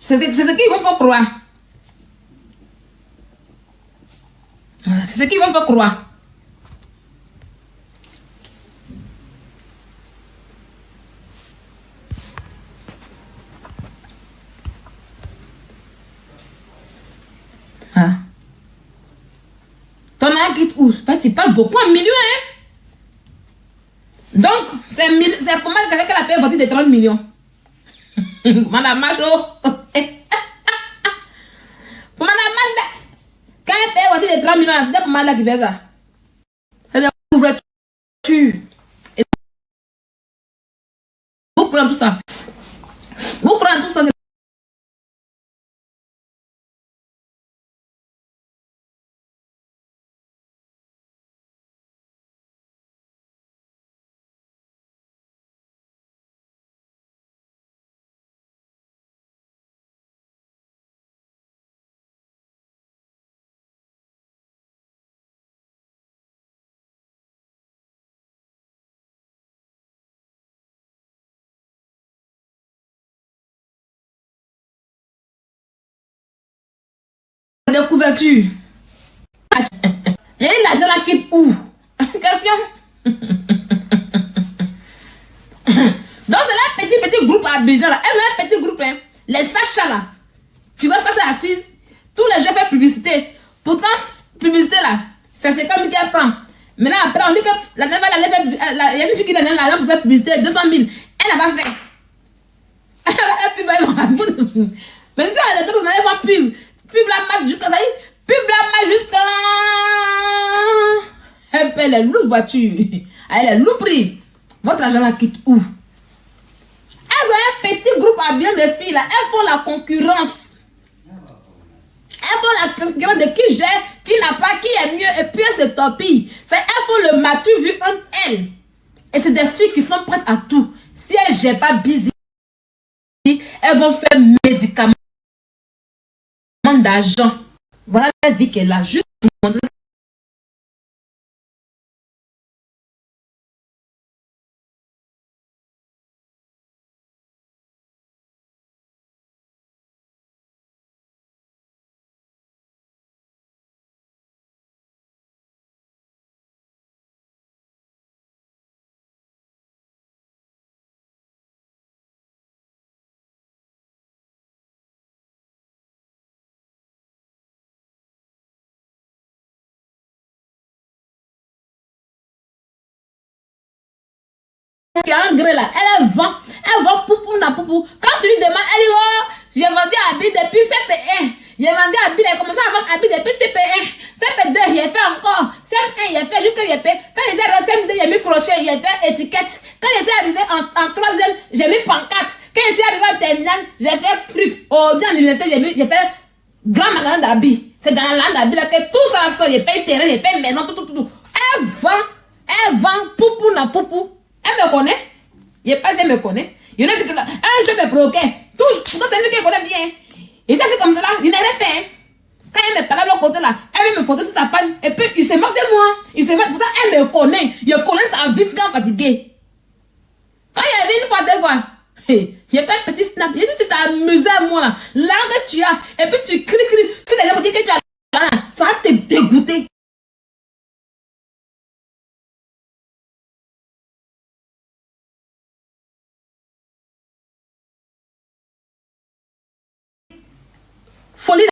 C'est ce qu'ils vont faire croire. Voilà, c'est ce qu'ils vont faire croire. Voilà. Ton âme quitte où? Tu parles beaucoup en millions, hein? Donc, c'est pommade qu'avec elle a payé voiture de 30 millions. Madame Macho. Pour Madame Macho. Quand elle paye voiture de 30 millions, c'est pour Madame qui fait ça. C'est des couvertures. Vous prenez tout ça. Vous prenez tout ça. Des couvertures. Il y a eu l'argent là qui où? Question. Donc c'est là petit groupe à Abidjan là. Elle a un petit groupe hein. Les Sacha là. Tu vois Sacha assise. Tous les jours fait publicité. Pourtant publicité là. C'est comme qui prend. Maintenant après on dit que la nana il y a une fille qui donne l'argent pour faire publicité 200 000. Elle n'a pas fait. Elle n'a pas fait pub. Mais si on a des trucs on a fait pub. Pub la marque jusqu'à ça. Pub la marque jusqu'à. Elle paie les loups voitures. Elle est loup prix. Votre argent la quitte où? Elles ont un petit groupe à bien de filles là. Elles font la concurrence. Elles font la concurrence de qui gère, qui n'a pas, qui est mieux. Et puis elles se torpillent. Elles font le matu vu entre elles. Et c'est des filles qui sont prêtes à tout. Si elles ne gèrent pas busy, elles vont faire médicaments d'argent. Voilà la vie qu'elle a. Juste pour montrer. Il y a un gré là, elle vend poupou na poupou. Quand tu lui demandes, elle dit oh, j'ai vendu à Habit depuis CP1. J'ai vendu à Habit, elle a commencé à vendre Habit depuis CP1. CP2, j'ai fait encore. CP1, j'ai fait jusqu'à j'ai fait. Quand j'étais arrivé en CM2, j'ai mis crochet, j'ai fait étiquette. Quand j'étais arrivé en troisième, j'ai mis pancarte. Quand j'étais arrivé en terminale, j'ai fait truc. Au dernier université, j'ai fait Grand magasin d'habits. C'est dans la d'habits là que tout ça sort. Il paye terrain, il paye maison, tout. Elle vend poupou na poupou. Elle me connaît. Il pas elle me connaît. Il y en a qui là, je me provoquer. Toujours, c'est lui qui connaît bien. Et ça c'est comme ça là, il n'a rien fait. Hein. Quand elle me parle de l'autre côté là, elle veut me photo sur sa page. Et puis il se moque de moi. Il se moque. Pourtant elle me connaît. Il connaît sa vie quand fatigué. Quand il y avait une fois, deux fois. Il y a fait un petit snap. Il dit, tu t'es amusé à moi là. Là que tu as. Et puis tu cries. Si les gens disent que tu as là, ça va te dégoûter. Folie.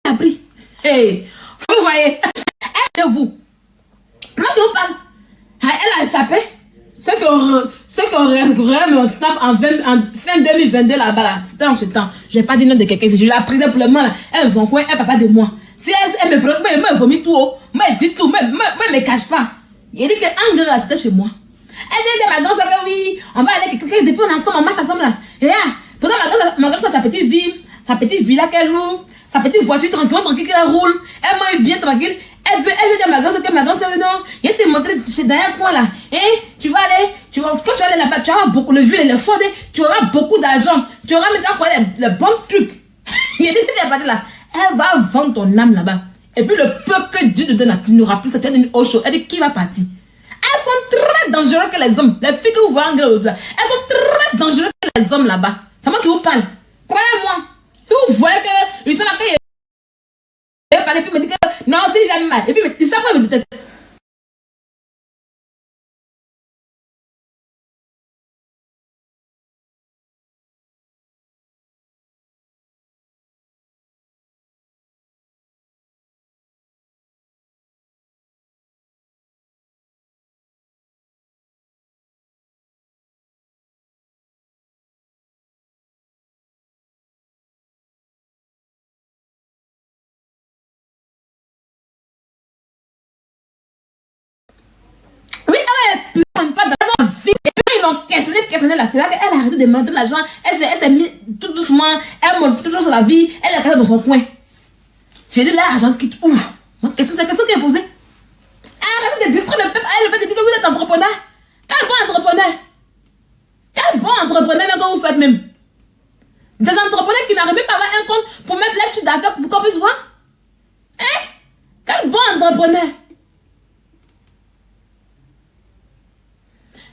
Appris. Hey, vous voyez, elle de vous. Moi qui vous parle, elle a échappé. Ceux qui ont regardé mon snap en fin 2022 là-bas, là, c'était en ce temps. Je n'ai pas dit nom de quelqu'un, je l'ai appris pour le moment là. Elles sont quoi, elle parle pas de moi. Si elle me préoccupe, elle me vomit tout haut, moi elle dit tout, moi elle me cache pas. Il dit qu'en gros là, c'était chez moi. Elle dit que ma grand-sœur, oui, on va aller quelque chose depuis on ensemble, on marche ensemble là. Et là, pourtant ma grand-sœur, sa petite vie là qu'elle loue, sa petite voiture tranquille qu'elle roule, elle mange bien tranquille. Elle veut dire à ma grand-sœur, non, il te montrer dans un coin là. Et tu vas aller, quand tu vas aller là-bas, tu auras beaucoup de vues, les fonds, tu auras beaucoup d'argent, tu auras maintenant les bons trucs. Il dit que là, elle va vendre ton âme là-bas. Et puis le peu que Dieu te donne, tu n'auras plus ça, tu as donné au chaud. Elle dit qui va partir. Elles sont très dangereuses que les hommes. Les filles que vous voyez en là, elles sont très dangereuses que les hommes là-bas. C'est moi qui vous parle. Croyez-moi. Si vous voyez qu'ils sont là, et puis me dit que non, c'est jamais mal. Et puis ils savent pas me détester. Oui, elle est pas dans la vie. Et puis ils l'ont questionné là. C'est là qu'elle a arrêté de demander l'argent. Elle s'est mise tout doucement. Elle monte toujours sur la vie. Elle est restée dans son coin. J'ai dit là, l'argent quitte. Ouf. Qu'est-ce que c'est question qui est posée? Arrêtez de distraire le peuple. Elle le fait de dire que vous êtes entrepreneur. Quel bon entrepreneur. Quel bon entrepreneur même que vous faites même. Des entrepreneurs qui n'arrivent même pas à avoir un compte pour mettre les chiffres d'affaires pour qu'on puisse voir. Hein? Quel bon entrepreneur.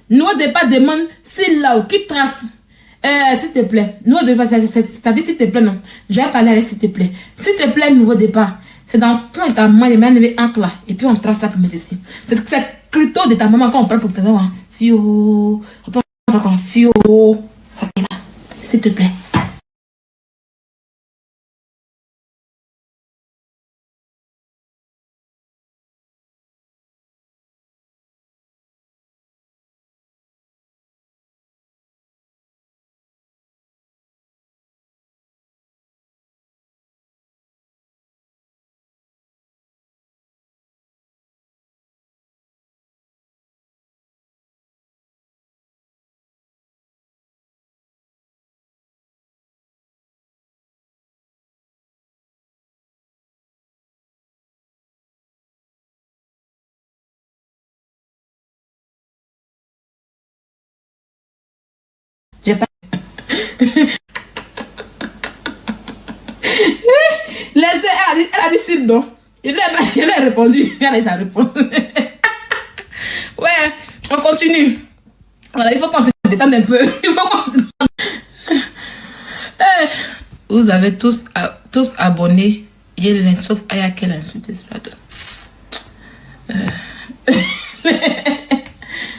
Nous, au départ, demande si là où qui trace. S'il te plaît. Nous, au départ, c'est-à-dire s'il te plaît, non. Je vais parler avec s'il te plaît. S'il te plaît, nouveau départ. C'est dans point ta main, les mains levées entre là. Et puis on trace ça pour mettre ici. C'est crypto de ta maman quand on parle pour te dire, fio. On peut entendre fio. Ça est là. S'il te plaît. J'ai pas. Laissez, elle a dit si non. Il lui a répondu. Elle a dit ça répond. Ouais, on continue. Voilà, il faut qu'on se détende un peu. Il faut qu'on se détende. Vous avez tous abonné. Yélen, sauf Ayakel, insulte cela.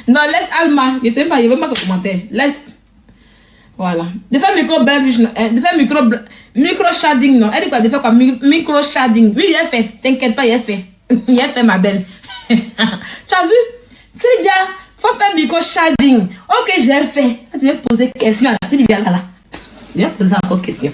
Non, laisse Alma. Je sais pas, il veut pas son commentaire. Laisse. Voilà. De faire micro shading, non. Elle dit quoi? De faire quoi? Micro shading. Oui, il a fait. T'inquiète pas, il a fait. Il a fait, ma belle. Tu as vu? C'est Sylvia, faut faire micro-sharding. Ok, j'ai fait. Tu viens poser question à Sylvia là. Viens poser encore question.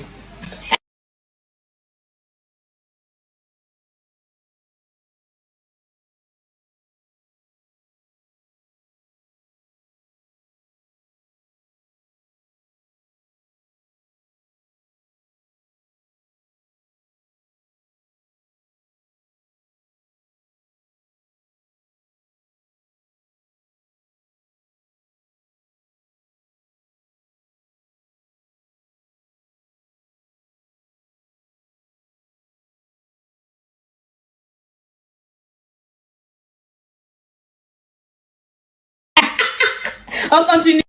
On continue.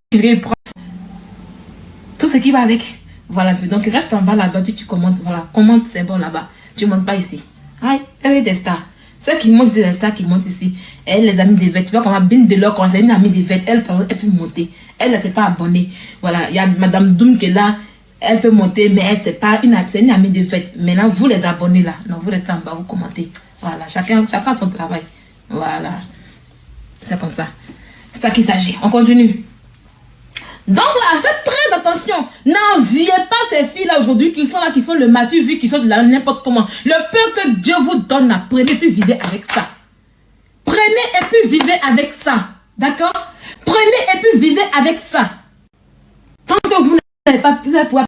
Tout ce qui va avec. Voilà un peu. Donc reste en bas là-bas, puis tu commentes. Voilà, commente, c'est bon là-bas. Tu montes pas ici. Aïe, elle est des stars. Celles qui montent, c'est des stars qui montent ici. Elle, les amis des vêtements. Tu vois, quand on a bien de l'or, quand c'est une amie des vêtements, elle peut monter. Elle ne s'est pas abonnée. Voilà, il y a Madame Doom qui est là. Elle peut monter, mais elle, c'est pas une, c'est une amie de vêtements. Maintenant, vous les abonnez là. Non, vous restez en bas, vous commentez. Voilà, chacun son travail. Voilà. C'est comme ça. C'est ça qu'il s'agit. On continue. Donc là, faites très attention. N'enviez pas ces filles-là aujourd'hui qui sont là, qui font le matu, vu qu'ils sont de là n'importe comment. Le peu que Dieu vous donne là, prenez puis vivez avec ça. Prenez et puis vivez avec ça. D'accord? Prenez et puis vivez avec ça. Tant que vous n'avez pas pu pouvoir.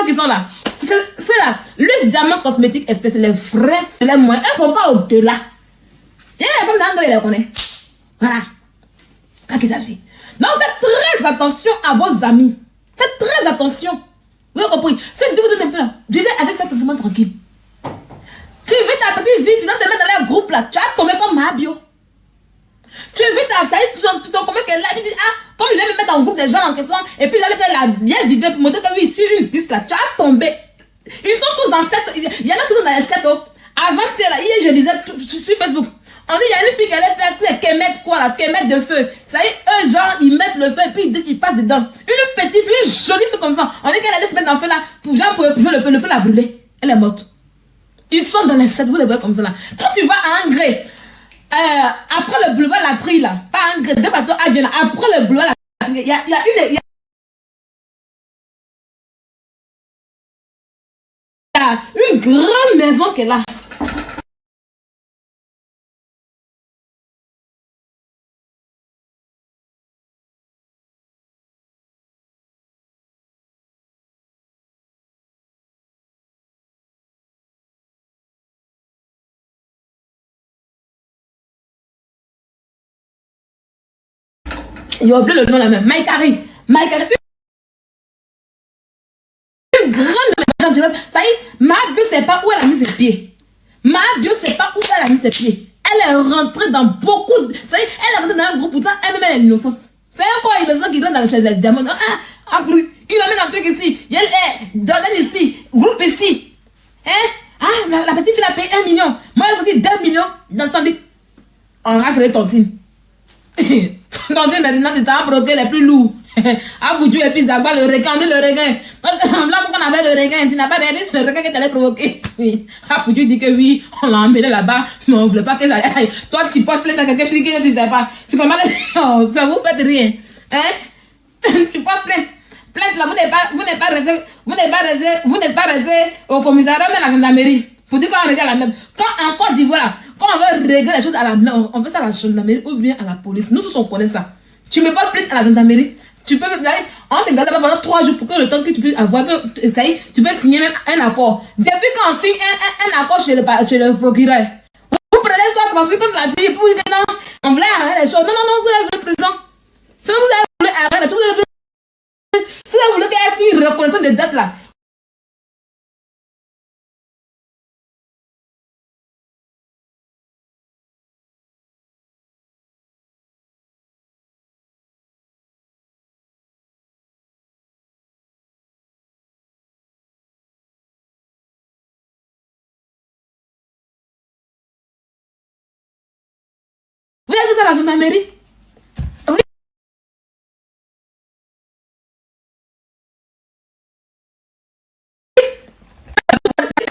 Qui sont là, c'est là, le diamant cosmétique espèce, les vrais, les moins, elles ne vont pas au-delà. Il y a les femmes d'anglais, les connaît. Voilà. C'est ça qu'il s'agit. Donc faites très attention à vos amis. Faites très attention. Vous avez compris? Si Dieu vous donne un peu là, vivez avec ça tranquillement tranquille. Tu vis ta petite vie, tu dois te mettre dans les groupes là, tu vas tomber comme Mabio. Tu vis ta vie, tu tombes comme qu'elle là, tu dis, ah, comme je vais me mettre dans le groupe des gens en question, et puis j'allais faire la bien vivre pour montrer que oui, ici, une disque là, tu vas tomber. Ils sont tous dans cette, il y en a qui sont dans les 7 autres. Avant-hier, là, hier, je lisais sur Facebook. On dit, il y a une fille qui allait faire des kémètres, quoi, là, kémètres de feu. Ça y est, eux, genre, ils mettent le feu et puis ils passent dedans. Une petite fille, une jolie fille comme ça. On dit qu'elle allait se mettre dans le feu là, pour genre, pour le feu l'a brûler. Elle est morte. Ils sont dans les 7, vous les voyez comme ça là. Quand tu vas à Angré, après le boulevard Latrie là, pas Angré, deux bateaux à Dieu là, après le boulevard Latrie, il y a une grande maison qui est là. Il a oublié le nom là même. Maïkari. Maïkari. Une grande maison. Ça y est, ma bio sait pas où elle a mis ses pieds. Ma bio sait pas où elle a mis ses pieds. Elle est rentrée dans beaucoup de... Ça y est, elle est rentrée dans un groupe, pourtant elle-même elle est innocente. C'est encore innocent qui donne dans le diamant. Ah, il a mis dans le truc ici. Il est donne ici. Groupe ici. Hein? Ah, la petite fille a payé 1 million. Moi, elle a sorti 2 millions dans son lit. On a créé tontine. Tontine, maintenant, c'est un broté les plus lourds. Aboudjou et puis Zagba, le requin, on dit le requin. Là, on avait le requin, tu n'as pas d'avis sur le requin qui t'allait provoquer. Aboudjou dit que oui, on l'a emmené là-bas, mais on ne voulait pas que ça aille. Toi, tu portes plainte à quelqu'un qui dit que tu ne sais pas. Tu comprends? Oh, ça vous fait rien. Hein? Tu portes plainte. Plainte là, vous n'êtes pas resté au commissariat, mais à la gendarmerie. Pour dire qu'on regarde la même. Quand en Côte d'Ivoire, quand on veut régler les choses à la main, on fait ça à la gendarmerie ou bien à la police. Nous, on connaît ça. Tu ne mets pas plainte à la gendarmerie. Tu peux, on te garde pendant 3 jours pour que le temps que tu puisses avoir, ça y est, tu peux signer même un accord. Depuis qu'on signe un accord chez le procureur, vous prenez soit transfert comme la vie pour dire que non, on voulait arrêter les choses. Non, non, non, vous avez voulu prison. Si vous avez voulu arrêter les choses, si vous voulez qu'il y ait une reconnaissance de dette là, vous avez vu ça à la gendarmerie. Oui.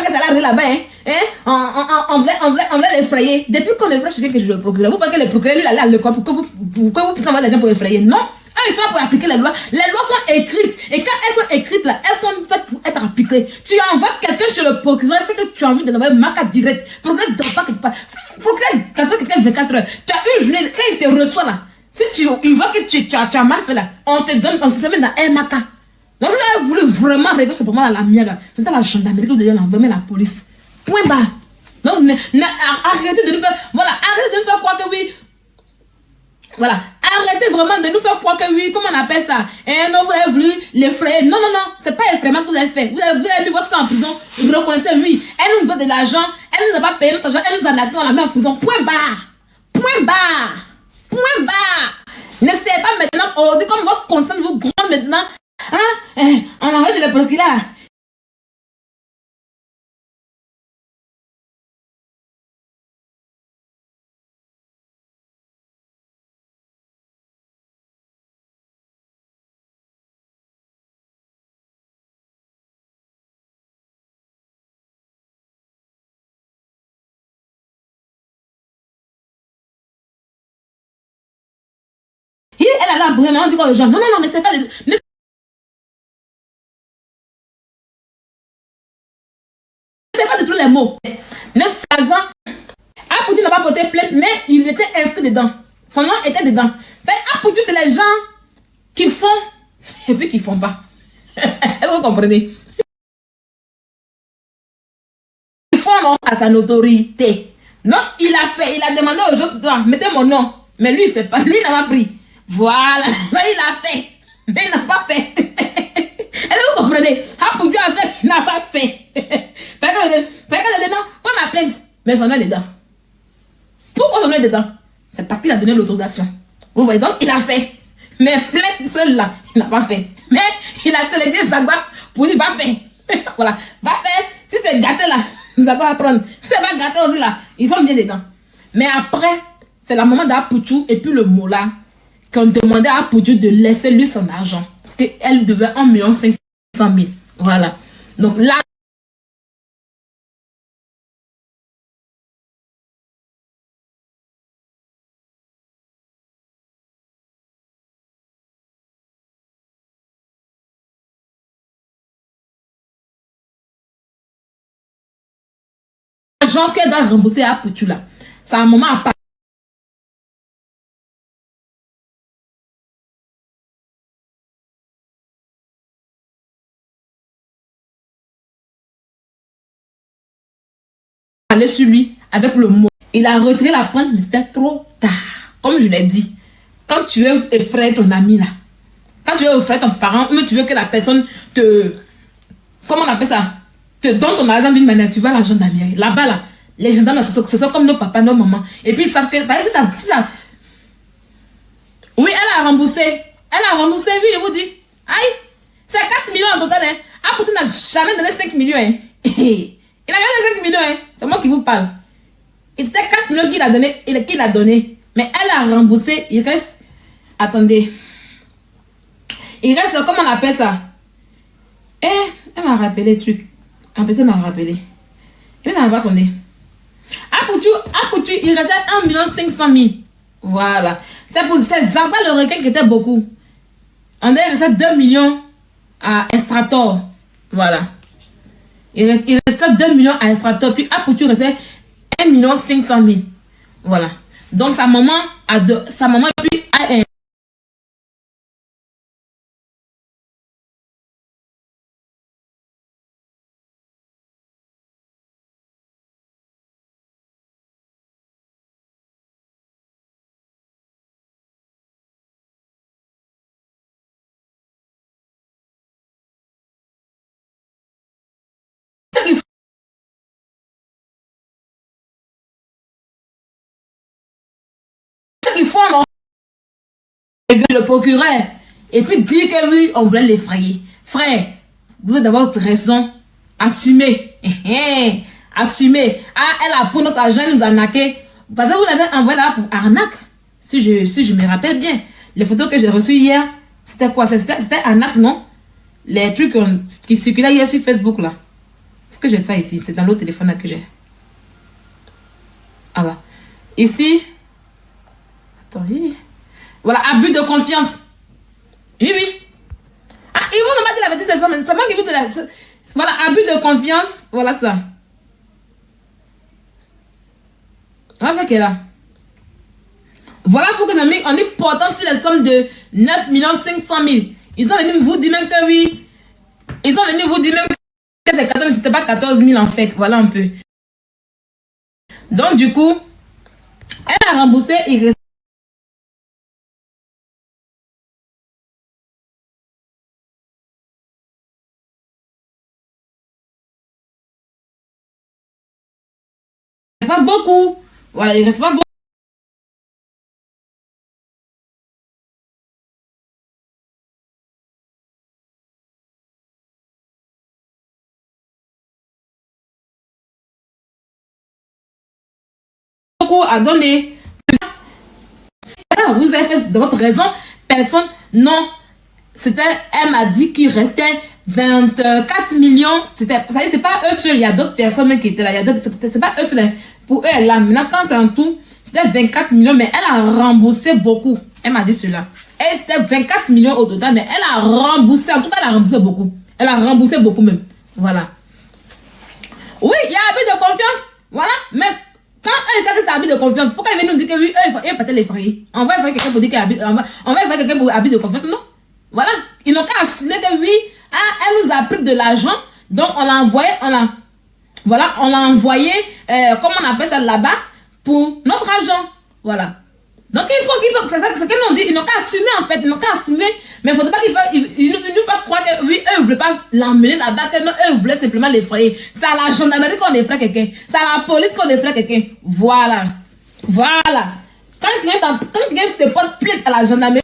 Ça l'a là-bas, on voulait l'effrayer. Depuis qu'on effraie quelqu'un que je le procure, vous pensez que le procureur, lui, il allait à l'école pour que vous puissiez avoir les gens pour effrayer. Non. Eux, ils sont pour appliquer les lois. Les lois sont écrites. Et quand elles sont écrites là, elles sont faites pour être appliquées. Tu envoies quelqu'un chez le procureur, c'est que tu as envie de l'envoyer ma carte directe. Procureur ne donne pas quelque part. Procureur, quelqu'un 24 heures. Tu as une journée, quand il te reçoit là, si il voit que tu as mal fait là, on te met dans un maca. Donc si vous voulez vraiment régler ce problème à la mienne, c'est dans la gendarmerie que vous devez l'envoyer la police. Point barre. Donc arrêtez de nous faire, voilà, arrêtez de nous faire croire que oui. Voilà, arrêtez vraiment de nous faire croire que oui, comment on appelle ça? Non, vous avez voulu l'effrayer. Non, non, non, c'est pas effrayement que vous avez fait. Vous avez mis votre sang en prison, vous reconnaissez, oui. Elle nous donne de l'argent, elle nous a pas payé notre argent, elle nous a laissé, on la met en prison. Point barre. Point barre. Point barre. N'essayez pas maintenant, comme votre conscience vous gronde maintenant. Hein? On envoie chez le procureur. Elle a vraiment on dit quoi aux gens? Non, non, non, n'essayez pas de. N'essayez pas de tous les mots. Notre agent, Apouti n'a pas porté plainte, mais il était inscrit dedans. Son nom était dedans. Apouti, c'est les gens qui font et puis qui font pas. Vous comprenez? Ils font non à sa notoriété. Donc, il a fait, il a demandé aux gens, mettez mon nom. Mais lui, il fait pas. Lui, il n'a pas pris. Voilà. Il a fait. Mais il n'a pas fait. Est-ce que vous comprenez? Apouti a fait, il n'a pas fait. Personne dedans, pas ma plainte. Mais son nom est dedans. Pourquoi son nom est dedans? C'est parce qu'il a donné l'autorisation. Vous voyez, donc il a fait. Mais plainte seul là, il n'a pas fait. Mais il a télégué Zagba pour dire va faire. Voilà, va faire. Si c'est gâté là, Zagba va prendre. Si c'est pas gâté aussi là, ils sont bien dedans. Mais après, c'est la maman d'Apoutou et puis le Mola qui ont demandé à Apoutou de laisser lui son argent. Parce qu'elle devait 1 500 000. Voilà. Donc là, l'argent qu'elle doit rembourser à Apoutou là, c'est un moment à part. Aller sur lui avec le mot. Il a retiré la plainte, mais c'était trop tard. Comme je l'ai dit, quand tu veux effrayer ton ami là, quand tu veux effrayer ton parent, mais tu veux que la personne te, comment on appelle ça, te donne ton argent d'une manière, tu vas à la gendarmerie. Là-bas là, les gendarmes, ce sont comme nos papas, nos mamans. Et puis ils savent que, si ça, oui, elle a remboursé. Elle a remboursé, oui, je vous dis. Aïe, c'est 4 millions en total. Hein. Apoutou n'a jamais donné 5 millions. Hein. Il a gagné 5 millions, hein. C'est moi qui vous parle. Et c'était 4 millions qu'il a donné. Mais elle a remboursé. Il reste. Attendez. Il reste, comment on appelle ça? Elle m'a rappelé le truc. En plus, elle m'a rappelé. Et puis, ça n'a pas sonné. Apoutou, il restait 1 500 000. Voilà. C'est pour ça. Zagba le requin qui était beaucoup. On a resté 2 millions à Estrator. Voilà. Il restait 2 millions à Estrator. Puis Apoutou restait 1 500 000. Voilà. Donc sa maman puis a qu'ils font, non? Le procureur. Et puis dire que oui, on voulait l'effrayer. Frère, vous avez d'abord raison. Assumez. Assumez. Ah, elle a pris notre argent, elle nous a arnaqué. Parce que vous l'avez envoyé là pour arnaque. Si je me rappelle bien. Les photos que j'ai reçues hier, c'était quoi? C'était arnaque, non? Les trucs qui circulaient hier sur Facebook là. Est-ce que j'ai ça ici? C'est dans l'autre téléphone là que j'ai. Ah là. Ici. Attends. Voilà, abus de confiance. Oui, oui. Ah, ils vont pas dire la vérité, c'est seulement qu'ils vont de la... Voilà, abus de confiance. Voilà ça. Voilà ça qui est là. Voilà pourquoi on est portant sur la somme de 9 500 000. Ils sont venus vous dire même que oui. Ils sont venus vous dire même que c'est 14 000, c'était pas 14 000 en fait. Voilà un peu. Donc du coup, elle a remboursé, il reste pas beaucoup. Voilà, il reste pas beaucoup à donner. Vous avez fait de votre raison, personne, non. C'était, elle m'a dit qu'il restait 24 millions. C'était, ça y est, c'est pas eux seuls, il y a d'autres personnes qui étaient là. C'est pas eux seuls. Pour eux, elle est là. Maintenant, quand c'est en tout, c'était 24 millions, mais elle a remboursé beaucoup. Elle m'a dit cela. Et c'était 24 millions au total, mais elle a remboursé. En tout cas, elle a remboursé beaucoup. Elle a remboursé beaucoup même. Voilà. Oui, il y a un peu de confiance. Voilà. Mais quand elle dit que c'est abus de confiance, pourquoi il vient nous dire que oui, il faut peut-être l'effrayer? On va faire quelqu'un pour dire qu'il a abus, on va faire quelqu'un pour abus de confiance, non? Voilà. Ils n'ont qu'à assumer que oui, ah, elle nous a pris de l'argent, donc on l'a envoyé, voilà, on l'a envoyé, comment on appelle ça là-bas, pour notre argent. Voilà. Donc il faut, c'est ce qu'ils nous dit, ils n'ont qu'à assumer en fait, ils n'ont qu'à assumer, mais il ne faudrait pas qu'ils nous fassent croire que oui, eux ne voulaient pas l'emmener là-bas, que non, eux voulaient simplement l'effrayer. C'est à la gendarmerie qu'on effraie quelqu'un, c'est à la police qu'on effraie quelqu'un. Voilà. Voilà. Quand quelqu'un te porte plainte à la gendarmerie,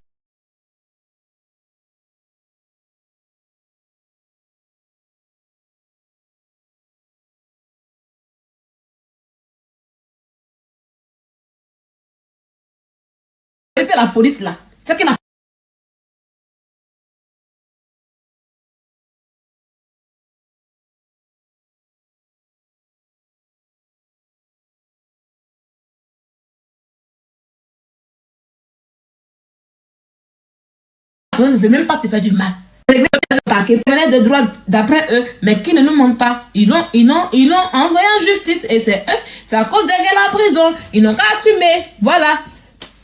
et puis la police là, c'est qu'il n'a ne veut même pas te faire du mal. Qui prenaient des droits d'après eux, mais qui ne nous mentent pas. Ils l'ont envoyé en justice et c'est eux, c'est à cause d'elle qu'elle est en prison. Ils n'ont qu'à assumer. Voilà.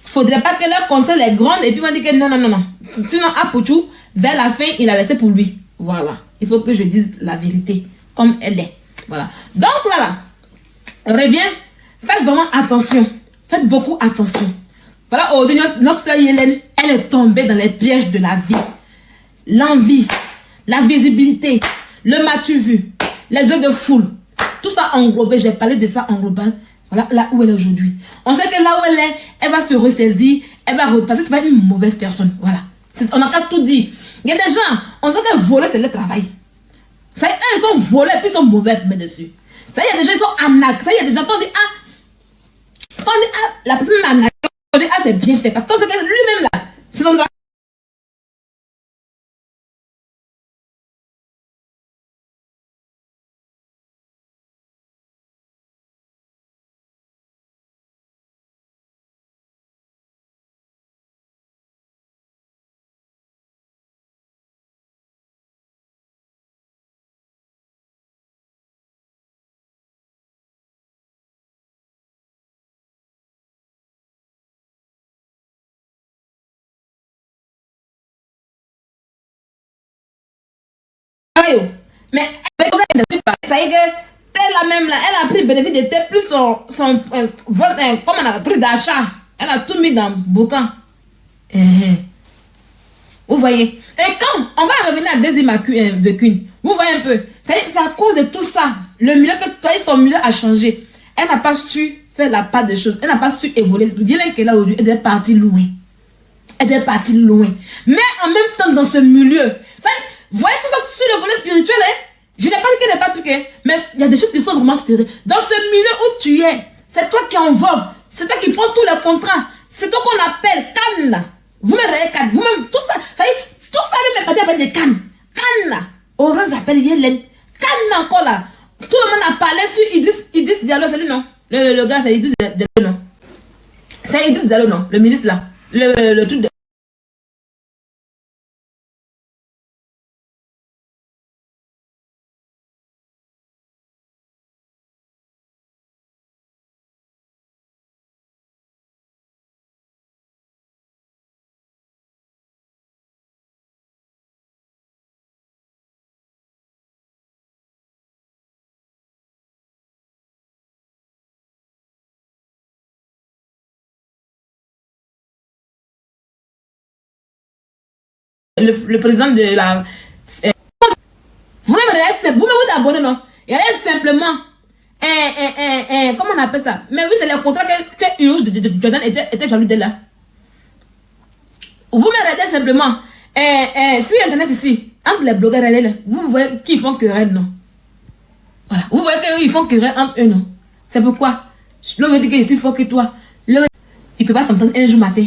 Faudrait pas que leur conseil est grande et puis on dit que non, non, non, non. Sinon, Apouchou, vers la fin, il a laissé pour lui. Voilà. Il faut que je dise la vérité, comme elle est. Voilà. Donc voilà. On revient. Faites vraiment attention. Faites beaucoup attention. Voilà, aujourd'hui, notre soeur Hélène, elle est tombée dans les pièges de la vie. L'envie, la visibilité, le m'as-tu vu, les yeux de foule, tout ça englobé, j'ai parlé de ça en global, voilà là où elle est aujourd'hui. On sait que là où elle est, elle va se ressaisir, elle va repasser, c'est pas une mauvaise personne, voilà. On n'a qu'à tout dire. Il y a des gens, on sait que voler c'est le travail. Ça y est, ils sont volés, puis ils sont mauvais pour mettre dessus. Ça y est, il y a des gens, ils sont arnaques. Ça y est, il y a des gens qui ont dit, la personne m'a arnaqué, on dit, c'est bien fait, parce qu'on sait que lui-même là, c'est son droit. Mais ça y est que elle a même là, elle a pris le bénéfice de tes plus son comme on a pris d'achat. Elle a tout mis dans le boucan. Vous voyez. Et quand on va revenir à des immaculées, vous voyez un peu. C'est à cause de tout ça. Le milieu que toi et ton milieu a changé. Elle n'a pas su faire la part des choses. Elle n'a pas su évoluer. Dis-le qu'elle a aujourd'hui, elle est partie loin. Elle est partie loin. Mais en même temps, dans ce milieu, ça, vous voyez tout ça sur le volet spirituel, hein? Je n'ai pas dit qu'elle n'est pas truquée, mais il y a des choses qui sont vraiment spirituelles. Dans ce milieu où tu es, c'est toi qui es en vogue. C'est toi qui prends tous les contrats. C'est toi qu'on appelle Cannes là. Vous me regardez Cannes. Vous-même, tout ça, tout ça même est parti avec des Cannes. Cannes là. Orange appelle Yellen. Cannes encore là. Tout le monde a parlé sur Idriss Diallo, c'est lui non? Le gars, c'est Idriss Diallo, non? C'est Idriss Diallo, non? Le ministre là. Le truc de... Le président de la... Vous-même, vous abonnez, non? Il y a simplement... comment on appelle ça? Mais oui, c'est le contrat que Urush de Jordan était jaloux de là. Vous me regardez simplement... sur Internet ici, entre les blogueurs et là, vous voyez qu'ils font querelle, non? Voilà. Vous voyez qu'ils font querelle entre eux, non? C'est pourquoi l'homme me dit que je suis fort que toi. Il ne peut pas s'entendre un jour matin.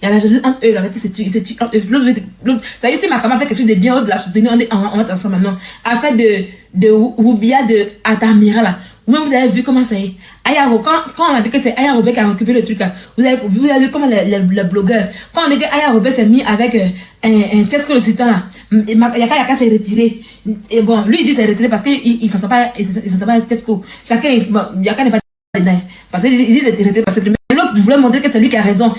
Il y a la jalousie entre eux, et puis c'est tu entre eux. Ça y est, si ma camarade fait quelque chose de bien, de la soutenir, on va être ensemble maintenant. Affaire de Roubia, de Adamira, là. Vous avez vu comment ça est. Ayaro, quand on a dit que c'est Aya Robert qui a récupéré le truc là, vous avez vu comment le blogueur, quand on dit que Aya Robert s'est mis avec un test que le sultan là, Yaka s'est retiré. Et bon, lui il dit s'est retiré parce qu'il ne s'entend pas, Tesco. Chacun, bon, Yaka n'est pas dedans. Parce qu'il dit s'est retiré parce que l'autre voulait montrer que c'est lui qui a raison.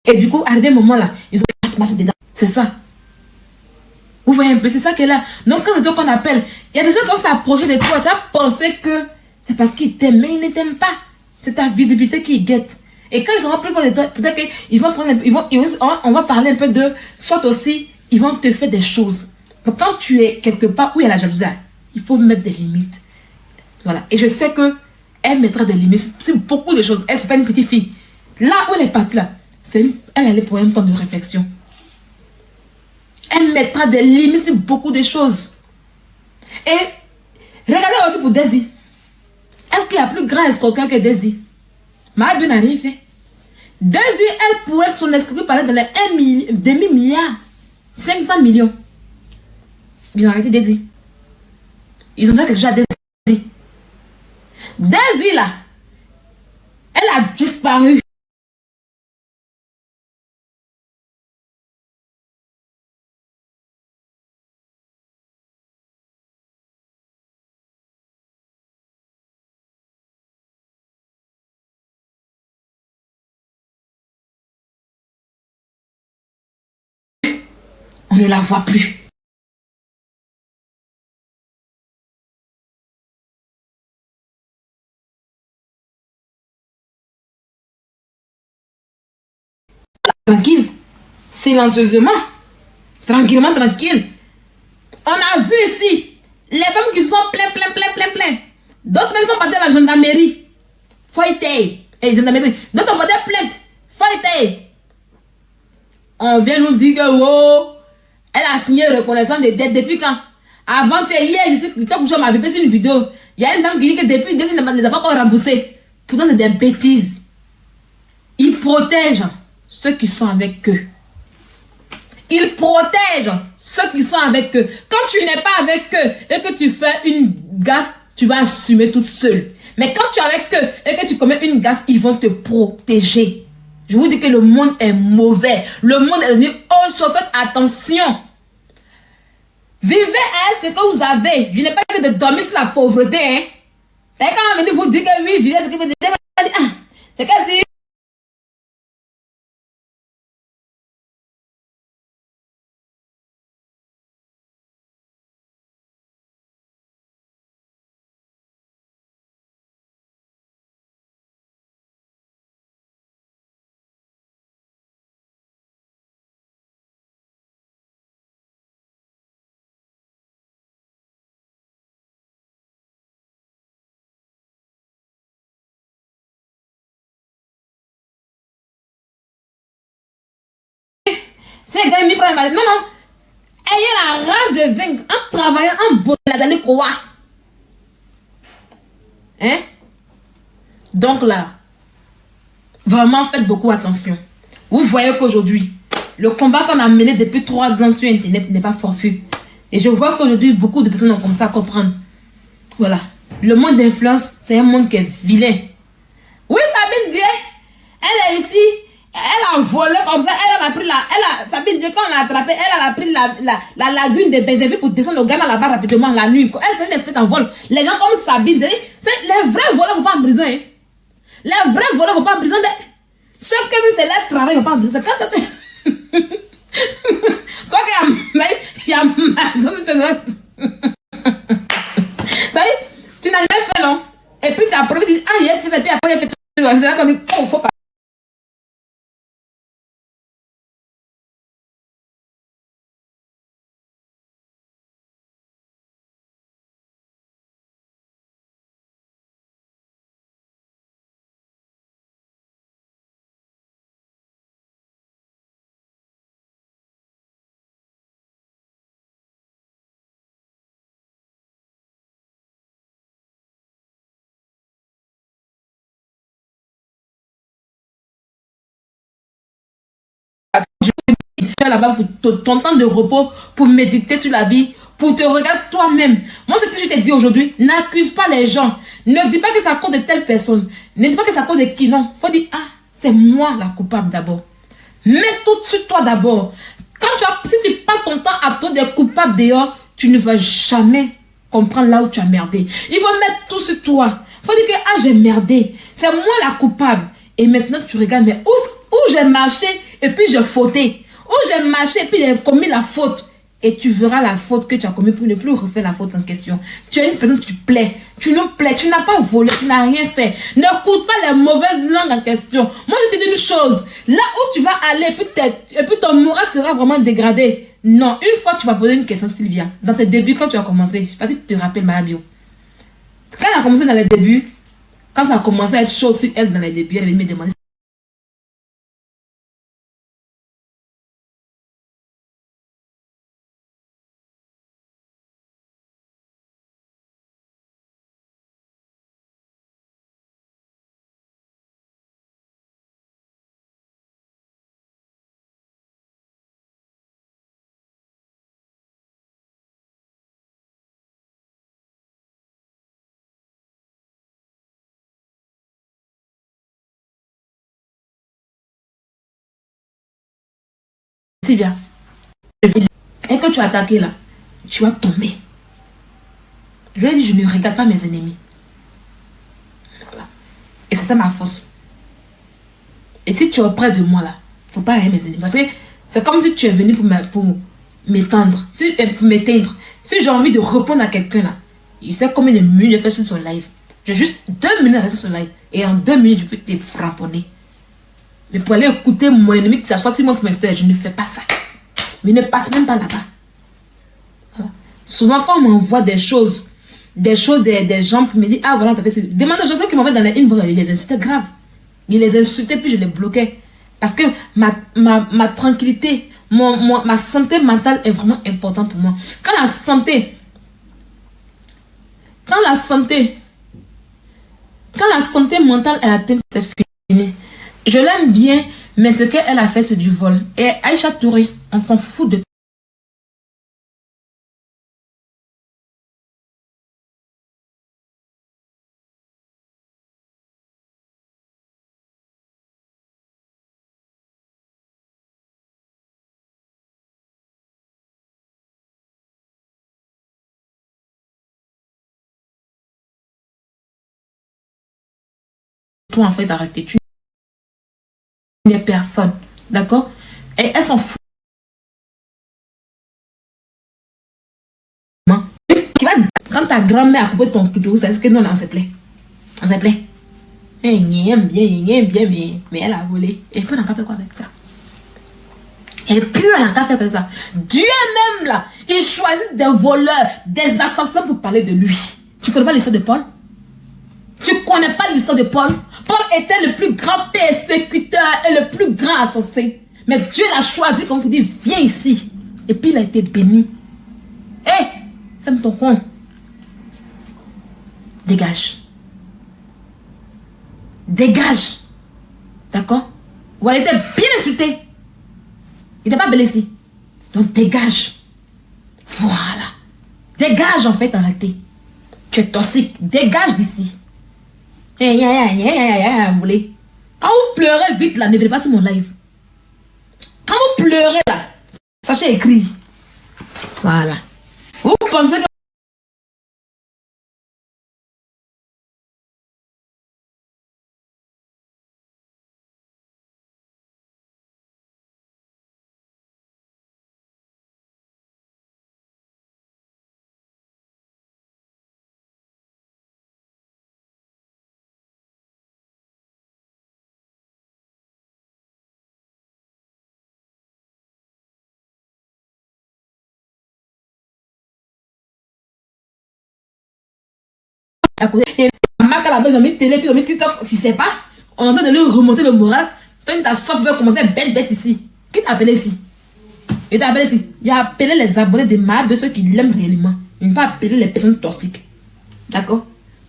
Et du coup, arrivé un moment là, ils ont marché dedans. C'est ça. Vous voyez un peu, c'est ça qu'elle a. Donc, quand c'est toi qu'on appelle, il y a des gens qui vont s'approcher de toi. Tu as pensé que c'est parce qu'ils t'aiment, mais ils ne t'aiment pas. C'est ta visibilité qui guette. Et quand ils seront plus proches de toi, peut-être qu'ils vont prendre, on va parler un peu de, soit aussi, ils vont te faire des choses. Donc, quand tu es quelque part où il y a la jalousie, il faut mettre des limites. Voilà. Et je sais que elle mettra des limites sur beaucoup de choses. Elle, c'est pas une petite fille. Là où elle est partie là, elle allait pour un temps de réflexion. Elle mettra des limites sur beaucoup de choses. Et regardez aujourd'hui pour Daisy. Est-ce qu'il y a plus grand escroqueur que Daisy? Ma bien arrive. Daisy, elle pourrait être son escroquerie par dans les demi-milliard, 500 millions. Ils ont arrêté Daisy. Ils ont fait quelque chose à Daisy. Daisy là, elle a disparu. On ne la voit plus. Tranquille, silencieusement, tranquillement, tranquille. On a vu ici les femmes qui sont plein. D'autres même sont parties à la gendarmerie. Fouetté. Et gendarmerie. D'autres ont porté plainte. Fouetté. On vient nous dire que oh, elle a signé reconnaissance des dettes depuis quand? Avant hier, je sais que quand je m'avais fait sur une vidéo, il y a une dame qui dit que depuis elle ne les a pas encore remboursés. Pourtant, c'est des bêtises. Ils protègent ceux qui sont avec eux. Ils protègent ceux qui sont avec eux. Quand tu n'es pas avec eux et que tu fais une gaffe, tu vas assumer toute seule. Mais quand tu es avec eux et que tu commets une gaffe, ils vont te protéger. Je vous dis que le monde est mauvais. Le monde est devenu oh, faites attention. Vivez à ce que vous avez. Je n'ai pas dit de dormir sur la pauvreté. Hein. Et quand on est venu vous dire que oui, vivez ce que vous dites, ah, c'est que si. C'est gars, mi frère, non, non. Ayez la rage de vaincre en travaillant en bonne dans les quoi. Hein? Donc là, vraiment faites beaucoup attention. Vous voyez qu'aujourd'hui, le combat qu'on a mené depuis 3 ans sur Internet n'est pas forfait. Et je vois qu'aujourd'hui, beaucoup de personnes ont commencé à comprendre. Voilà. Le monde d'influence, c'est un monde qui est vilain. Oui, Sabine dit, elle est ici, elle a volé comme ça, elle a pris Sabine dit, quand on l'a attrapé, elle a pris la lagune de Benjamin pour descendre au Ghana là-bas rapidement la nuit. Elle, c'est une espèce en vol. Les gens comme Sabine, les vrais voleurs ne vont pas en prison. Hein. Les vrais voleurs ne vont pas en prison. Ceux qui c'est leur travail ne vont pas en prison. Toi qui y a tu n'as jamais fait, non? Et puis tu as prouvé, tu dis, ah, il a fait ça, puis après il a fait tout. C'est là qu'on dit, oh, faut pas. Tu es là-bas pour ton temps de repos, pour méditer sur la vie, pour te regarder toi-même. Moi, ce que je t'ai dit aujourd'hui, n'accuse pas les gens. Ne dis pas que c'est à cause de telle personne. Ne dis pas que c'est à cause de qui. Non, il faut dire, ah, c'est moi la coupable d'abord. Mets tout sur toi d'abord. Si tu passes ton temps à toi des coupables dehors, tu ne vas jamais comprendre là où tu as merdé. Il faut mettre tout sur toi. Il faut dire que, ah, j'ai merdé. C'est moi la coupable. Et maintenant, tu regardes, mais où j'ai marché et puis j'ai fauté. Où j'ai marché et puis j'ai commis la faute. Et tu verras la faute que tu as commise pour ne plus refaire la faute en question. Tu es une personne qui te plaît. Tu nous plais. Tu n'as pas volé. Tu n'as rien fait. N'écoute pas les mauvaises langues en question. Moi, je te dis une chose. Là où tu vas aller, peut-être, et puis ton moral sera vraiment dégradé. Non, une fois, tu vas poser une question, Sylvia. Dans tes débuts, quand tu as commencé, je ne sais pas si tu te rappelles ma bio. Quand elle a commencé dans les débuts, quand ça a commencé à être chaud sur elle dans les débuts, elle me demandé. Sylvia, et que tu as attaqué là, tu vas tomber. Je lui ai dit, je ne regarde pas mes ennemis. Voilà. Et c'est ça ma force. Et si tu es près de moi là, il ne faut pas aller mes ennemis. Parce que c'est comme si tu es venu pour m'étendre. Pour m'éteindre. Si j'ai envie de répondre à quelqu'un là, il sait combien de minutes j'ai fait sur son live. J'ai juste 2 minutes à rester sur son live. Et en 2 minutes, je peux te framponner. Mais pour aller écouter mon ennemi qui s'assoit sur moi pour m'espérer, je ne fais pas ça. Mais ne passe même pas là-bas. Voilà. Souvent, quand on m'envoie des choses, des gens pour me dire, ah voilà, t'as fait ça. Demande aux gens qui m'envoient dans les inbox, ils les insultaient grave. Ils les insultaient, puis je les bloquais. Parce que ma tranquillité, ma santé mentale est vraiment importante pour moi. Quand la santé mentale est atteinte, c'est fini. Je l'aime bien, mais ce qu'elle a fait, c'est du vol. Et Aïcha Touré, on s'en fout de toi, en fait, en réalité, tu n'es personne. D'accord? Et elle s'en fout. Tu vas prendre ta grand-mère à propos de ton clito, c'est ce que nous, on se plaît. On se plaît. Il aime bien, mais elle a volé. Et puis, on a fait quoi avec ça? Et puis, on a fait comme ça. Dieu même, là, il choisit des voleurs, des assassins pour parler de lui. Tu connais pas l'histoire de Paul? Tu connais pas l'histoire de Paul? Paul était le plus grand persécuteur et le plus grand assassin. Mais Dieu l'a choisi, comme vous dites, viens ici. Et puis, il a été béni. Hé, ferme ton con. Dégage. Dégage. D'accord? Ou elle était bien insultée. Il n'était pas blessé. Donc dégage. Voilà. Dégage en fait en réalité. Tu es toxique. Dégage d'ici. Vous voulez. Quand vous pleurez vite là, ne venez pas sur mon live. Quand vous pleurez là, sachez écrire. Voilà. Vous pensez que à côté. Et la marque à la base, ils ont mis télé, puis ils ont mis TikTok, tu sais pas. On est en train de lui remonter le moral. Toi, ta soeur veut commenter bête ici. Qui t'a appelé ici? Il t'a appelé ici. Il a appelé les abonnés de ma de ceux qui l'aiment réellement. Il n'a pas appelé les personnes toxiques. D'accord?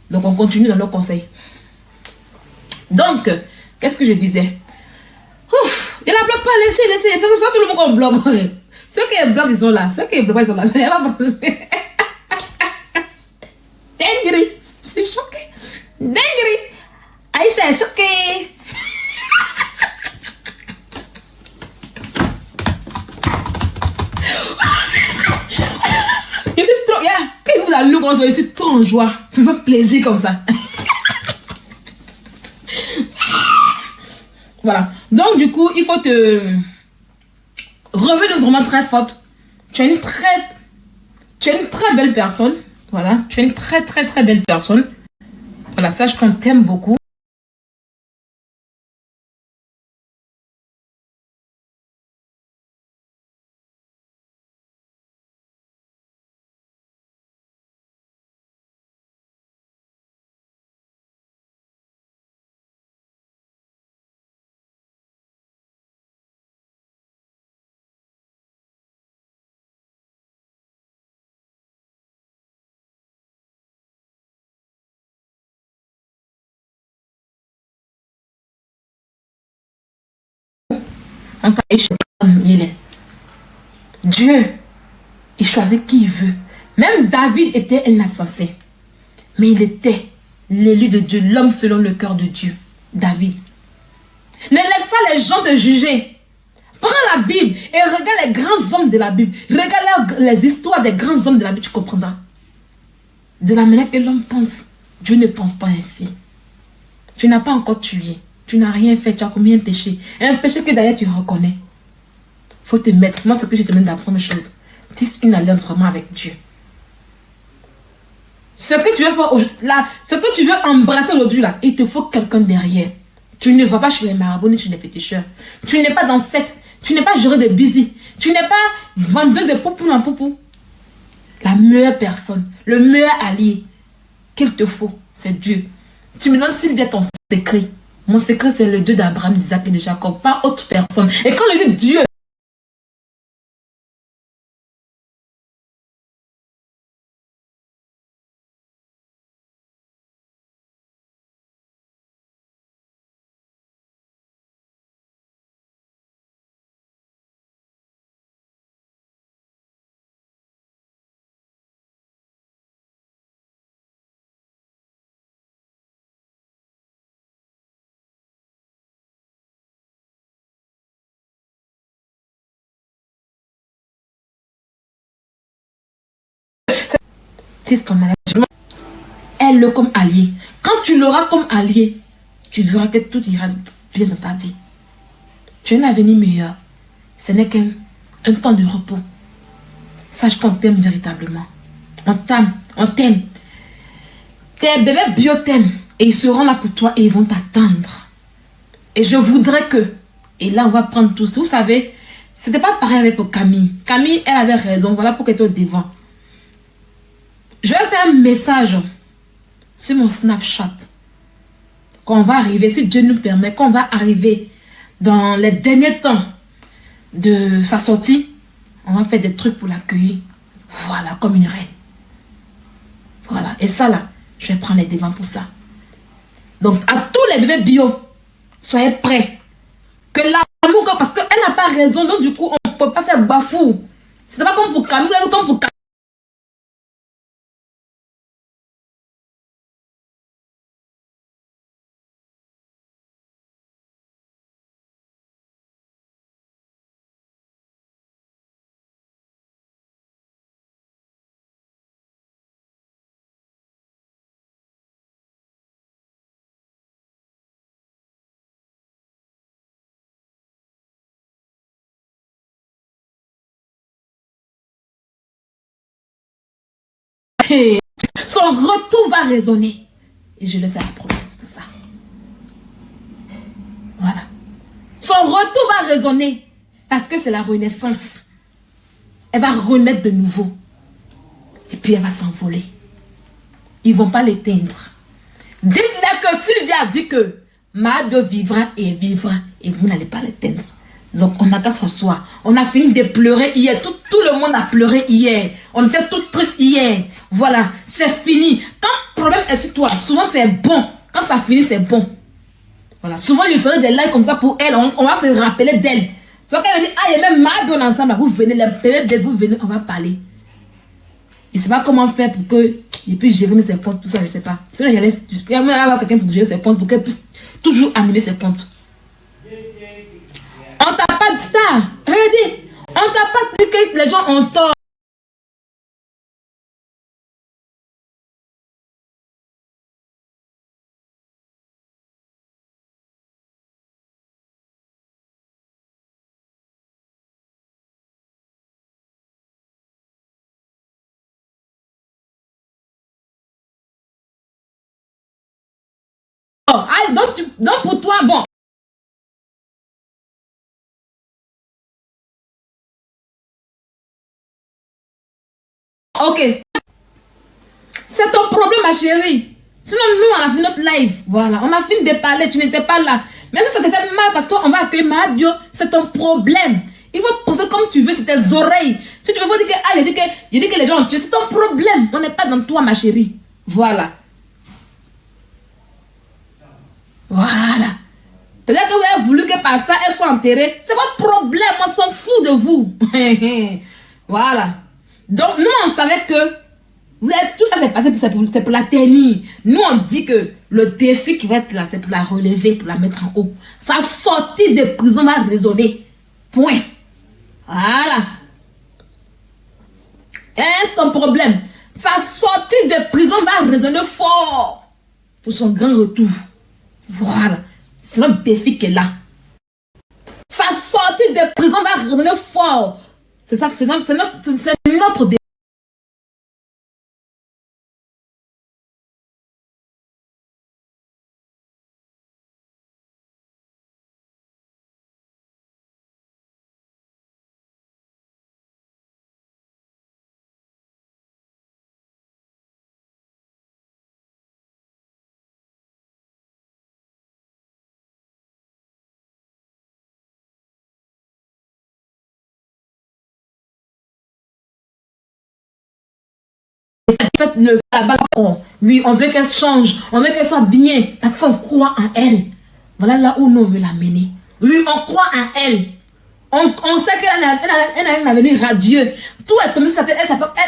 Donc, on continue dans nos conseils. Donc, qu'est-ce que je disais? Ouf, il la bloque pas, laissez. Faites que tout le monde bloque. Ceux qui bloquent, ils sont là. Ceux qui bloquent, ils sont là. Dinguerie. Je suis choquée. Dinguerie. Aïcha est choquée. Je suis trop... Quand vous allez nous commencer, je suis trop en joie. Ça me fait plaisir comme ça. Voilà. Donc, du coup, il faut te revenir vraiment très forte. Tu es une très belle personne. Voilà. Tu es une très belle personne. Voilà. Sache qu'on t'aime beaucoup. Dieu, il choisit qui il veut. Même David était un assassin. Mais il était l'élu de Dieu, l'homme selon le cœur de Dieu. David. Ne laisse pas les gens te juger. Prends la Bible et regarde les grands hommes de la Bible. Regarde les histoires des grands hommes de la Bible, tu comprendras. De la manière que l'homme pense, Dieu ne pense pas ainsi. Tu n'as pas encore tué. Tu n'as rien fait, tu as commis un péché. Un péché que d'ailleurs tu reconnais. Il faut te mettre. Moi, ce que je te demande, la première chose, tisse une alliance vraiment avec Dieu. Ce que tu veux faire aujourd'hui, là, ce que tu veux embrasser aujourd'hui, là, il te faut quelqu'un derrière. Tu ne vas pas chez les marabouts ni chez les féticheurs. Tu n'es pas dans cette. Tu n'es pas géré de busy. Tu n'es pas vendeur de poupou en poupou. La meilleure personne, le meilleur allié qu'il te faut, c'est Dieu. Tu me donnes Sylvia ton secret. Mon secret, c'est le Dieu d'Abraham, d'Isaac et de Jacob, pas autre personne. Et quand je dis Dieu, c'est ton allié. Aide-le comme allié. Quand tu l'auras comme allié, tu verras que tout ira bien dans ta vie. Tu as un avenir meilleur. Ce n'est qu'un temps de repos. Sache qu'on t'aime véritablement. On t'aime. On t'aime. Tes bébés bio t'aiment. Et ils seront là pour toi et ils vont t'attendre. Et je voudrais que... Et là, on va prendre tout ça. Vous savez, c'était pas pareil avec Camille. Camille, elle avait raison. Voilà pourquoi elle était au devant. Je vais faire un message sur mon Snapchat. Quand on va arriver, si Dieu nous permet, quand on va arriver dans les derniers temps de sa sortie, on va faire des trucs pour l'accueillir. Voilà, comme une reine. Voilà. Et ça là, je vais prendre les devants pour ça. Donc, à tous les bébés bio, soyez prêts. Que l'amour, parce qu'elle n'a pas raison, donc du coup, on ne peut pas faire bafou. C'est pas comme pour Camille, comme pour Camille. Son retour va résonner. Et je le fais la promesse pour ça. Voilà. Son retour va résonner. Parce que c'est la renaissance. Elle va renaître de nouveau. Et puis elle va s'envoler. Ils ne vont pas l'éteindre. Dites-leur que Sylvia dit que Mabio vivra et vivra. Et vous n'allez pas l'éteindre. Donc on n'a qu'à s'asseoir. On a fini de pleurer hier. Tout le monde a pleuré hier. On était tous tristes hier. Voilà, c'est fini. Quand le problème est sur toi, souvent c'est bon. Quand ça finit, c'est bon. Voilà, souvent je ferai des lives comme ça pour elle. On va se rappeler d'elle. Soit qu'elle me dit, ah, il y a même Mabio ensemble. Vous venez, les bébés, vous venez, on va parler. Je ne sais pas comment faire pour que il puisse gérer ses comptes, tout ça, je ne sais pas. Sinon, il y a avoir quelqu'un pour gérer ses comptes, pour qu'elle puisse toujours animer ses comptes. On t'a pas dit ça. Regardez, on t'a pas dit que les gens ont tort. Ah, donc pour toi, bon. Ok. C'est ton problème, ma chérie. Sinon, nous, on a fait notre live. Voilà, on a fini de parler, tu n'étais pas là. Mais si ça te fait mal parce qu'on va accueillir Mabio, c'est ton problème. Il faut penser comme tu veux, c'est tes oreilles. Si tu veux, faut dire que, ah, il dit que les gens ont tué, c'est ton problème. On n'est pas dans toi, ma chérie. Voilà. Voilà. Peut-être que vous avez voulu que par ça, elle soit enterrée. C'est votre problème, on s'en fout de vous. Voilà. Donc, nous, on savait que tout ça s'est passé, c'est pour la tenir. Nous, on dit que le défi qui va être là, c'est pour la relever, pour la mettre en haut. Sa sortie de prison va résonner. Point. Voilà. Est-ce ton problème? Sa sortie de prison va résonner fort pour son grand retour. Voilà. C'est notre défi qui est là. Sa sortie de prison va résonner fort. C'est ça, c'est notre défi. Faites-le là-bas. Oui, on veut qu'elle change. On veut qu'elle soit bien. Parce qu'on croit en elle. Voilà là où nous on veut l'amener. Oui, on croit en elle. On sait qu'elle a un avenir radieux. Tout est tombé sur sa tête.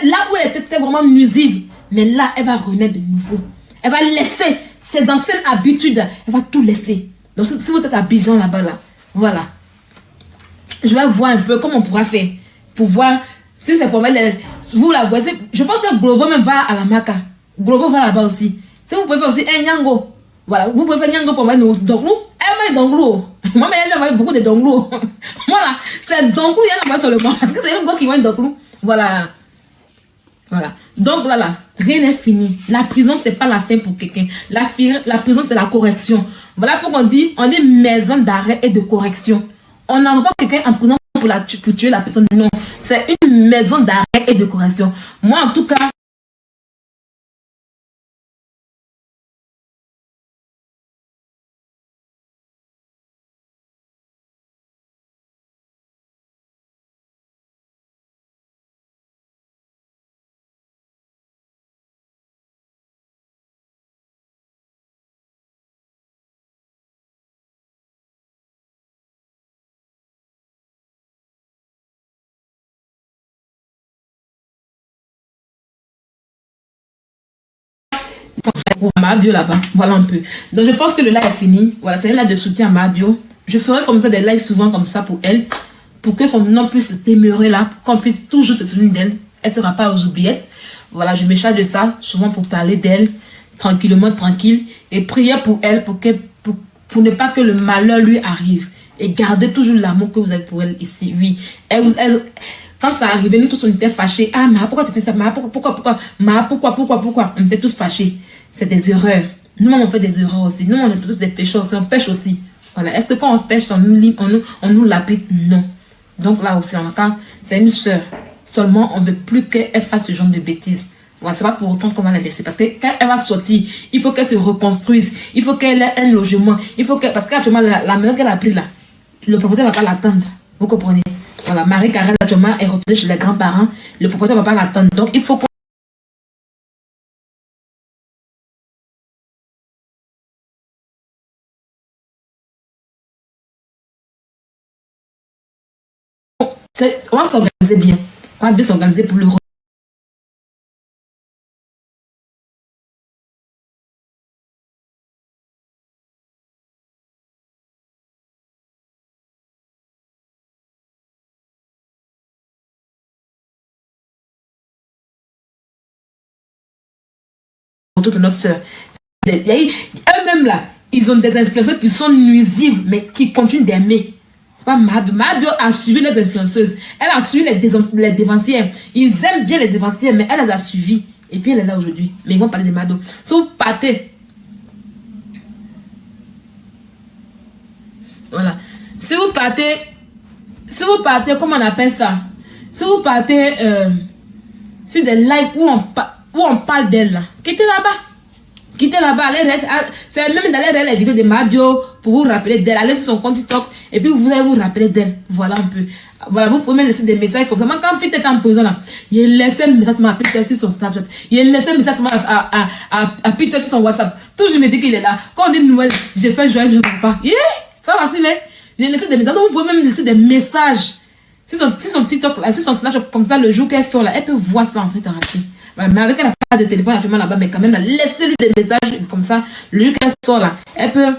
Là où elle était vraiment nuisible. Mais là, elle va renaître de nouveau. Elle va laisser ses anciennes habitudes. Elle va tout laisser. Donc, si vous êtes à Abidjan là-bas, là, voilà. Je vais voir un peu comment on pourra faire. Pour voir si c'est pour mettre les... Vous la voyez. Je pense que Glovo même va à la Maca. Glovo va là-bas aussi. Si vous pouvez faire aussi un Nyango. Voilà, vous pouvez venir pour moi, nous, donglou. Elle m'a donglou. Moi, mais elle m'a beaucoup de donglou. Voilà, c'est donglou, elle m'a sur le banc. Parce que c'est un gars qui m'a donglou. Voilà. Voilà. Donc là, rien n'est fini. La prison, c'est pas la fin pour quelqu'un. La prison, c'est la correction. Voilà pourquoi on dit maison d'arrêt et de correction. On n'envoie pas quelqu'un en prison pour tuer la personne. Non. C'est une maison d'arrêt et de correction. Moi, en tout cas, Mabio là-bas, voilà un peu. Donc je pense que le live est fini. Voilà, c'est un live de soutien à Mabio. Je ferai comme ça des lives souvent comme ça pour elle, pour que son nom puisse demeurer là, qu'on puisse toujours se souvenir d'elle. Elle ne sera pas aux oubliettes. Voilà, je me charge de ça, souvent pour parler d'elle, tranquillement, tranquille, et prier pour elle, pour ne pas que le malheur lui arrive. Et garder toujours l'amour que vous avez pour elle ici. Oui, quand ça arrivait, nous tous on était fâchés. Ah, Ma, pourquoi tu fais ça? Ma, pourquoi? Ma, pourquoi? On était tous fâchés. C'est des erreurs. Nous-mêmes, on fait des erreurs aussi. Nous, on est tous des pécheurs aussi. On pêche aussi. Voilà. Est-ce que quand on pêche, on nous l'applique? Non. Donc là aussi, c'est une sœur. Seulement, on ne veut plus qu'elle fasse ce genre de bêtises. Voilà, c'est pas pour autant qu'on va la laisser. Parce que quand elle va sortir, il faut qu'elle se reconstruise. Il faut qu'elle ait un logement. Parce qu'actuellement, la maison qu'elle a pris là, le propriétaire ne va pas l'attendre. Vous comprenez? Voilà, Marie-Carrel actuellement est retournée chez les grands-parents. Le propriétaire ne va pas l'attendre. Donc, il faut qu'on... On va s'organiser bien. On va bien s'organiser pour le retour de notre soeur. Eux-mêmes là, ils ont des influenceurs qui sont nuisibles, mais qui continuent d'aimer. C'est pas Mabio. Mabio a suivi les influenceuses. Elle a suivi les dévancières. Ils aiment bien les dévancières, mais elle les a suivis. Et puis elle est là aujourd'hui. Mais ils vont parler de Mabio. Si vous partez, voilà. Si vous partez, comment on appelle ça? Si vous partez sur des lives où on parle d'elle, là, quittez là-bas, c'est même d'aller les vidéos de Mabio pour vous rappeler d'elle, allez sur son compte TikTok et puis vous allez vous rappeler d'elle. Voilà un peu. Voilà, vous pouvez me laisser des messages comme ça. Moi, quand Peter est en prison là, il laissé un message à Peter sur son Snapchat, il laissé un message à Peter sur son WhatsApp. Toujours je me dis qu'il est là. Quand on dit Noël, j'ai fait joyeux, je ne comprends pas. C'est pas facile, hein? J'ai laissé des messages. Donc, vous pouvez même laisser des messages. Si son TikTok, là, sur son Snapchat, comme ça, le jour qu'elle sort là, elle peut voir ça en fait en réalité. Voilà, malgré qu'elle n'a pas de téléphone actuellement là-bas, mais quand même, laissez-lui des messages comme ça, le jour qu'elle sort là, elle peut.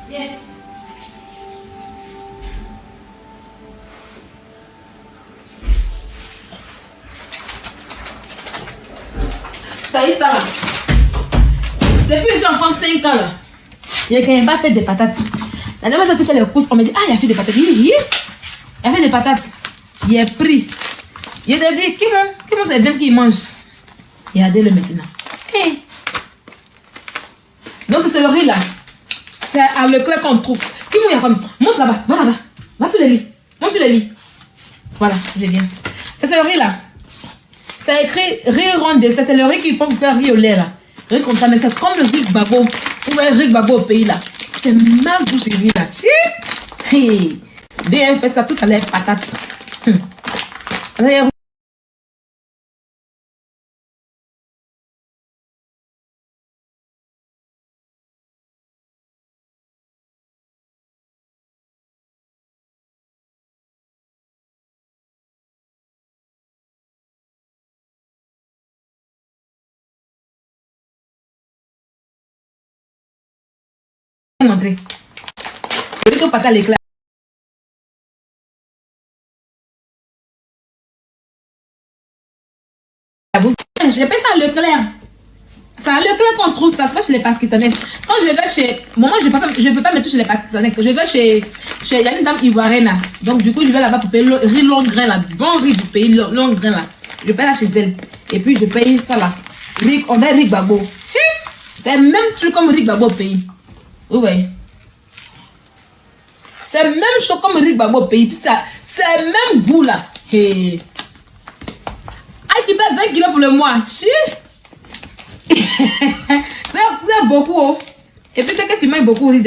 Bien. Ça y est, ça va. Depuis que je suis enfant 5 ans là, il y a quand même pas fait des patates. La dernière fois que tu fais les courses, on me dit, ah, il a fait des patates. Il a fait des patates. Il est pris. Il a dit, qui mange c'est bien qu'il mange. Regardez-le maintenant. Hey. Donc c'est le riz là. C'est à Leclerc qu'on trouve. Qui m'a dit, monte là-bas, va là-bas. Va sur le lit. Monte sur le lit. Voilà, je viens. C'est ce riz là. C'est écrit riz rondé. C'est le riz qui peut vous faire riz au lait là. Riz comme ça, mais c'est comme le riz babo. Ou le riz babo au pays là. C'est mal doux ce riz là. Hey. Dès fait ça, tout à l'heure, patate. Montrer. Je vais que patate l'éclat. J'appelle ça le clair. C'est à Leclerc qu'on trouve ça, c'est pas chez les Pakistanais. Quand je vais chez... Moi, je ne peux pas me toucher les Pakistanais. Je vais chez... Il y a une dame ivoirienne là. Donc, du coup, je vais là-bas pour payer le riz long grain là. Bon riz du pays, long grain là. Je paye là chez elle. Et puis, je paye ça là. On a riz babo. C'est le même truc comme riz babo au pays. Oui. C'est le même chose comme riz babo au pays. Puis ça, c'est le même goût là. Hey. Ah, tu payes 20 kilos pour le mois. C'est beaucoup. Oh. Et puis c'est que tu manges beaucoup. Moi,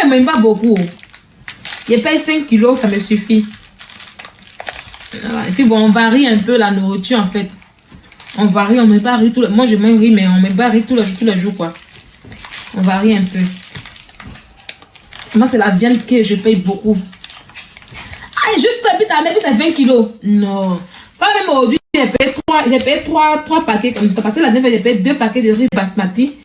je ne mange pas beaucoup. Je paye 5 kilos, ça me suffit. Voilà. Et puis bon, on varie un peu la nourriture en fait. On varie, on ne met pas riz tout le... Moi, je mange riz, mais on ne met pas riz tout le jour quoi. On varie un peu. Moi, c'est la viande que je paye beaucoup. Ah, juste et puis ta mère, c'est 20 kilos. Non. Ça, même aujourd'hui, j'ai payé 3 paquets comme ça. Parce que la dernière fois, j'ai payé 2 paquets de riz basmati.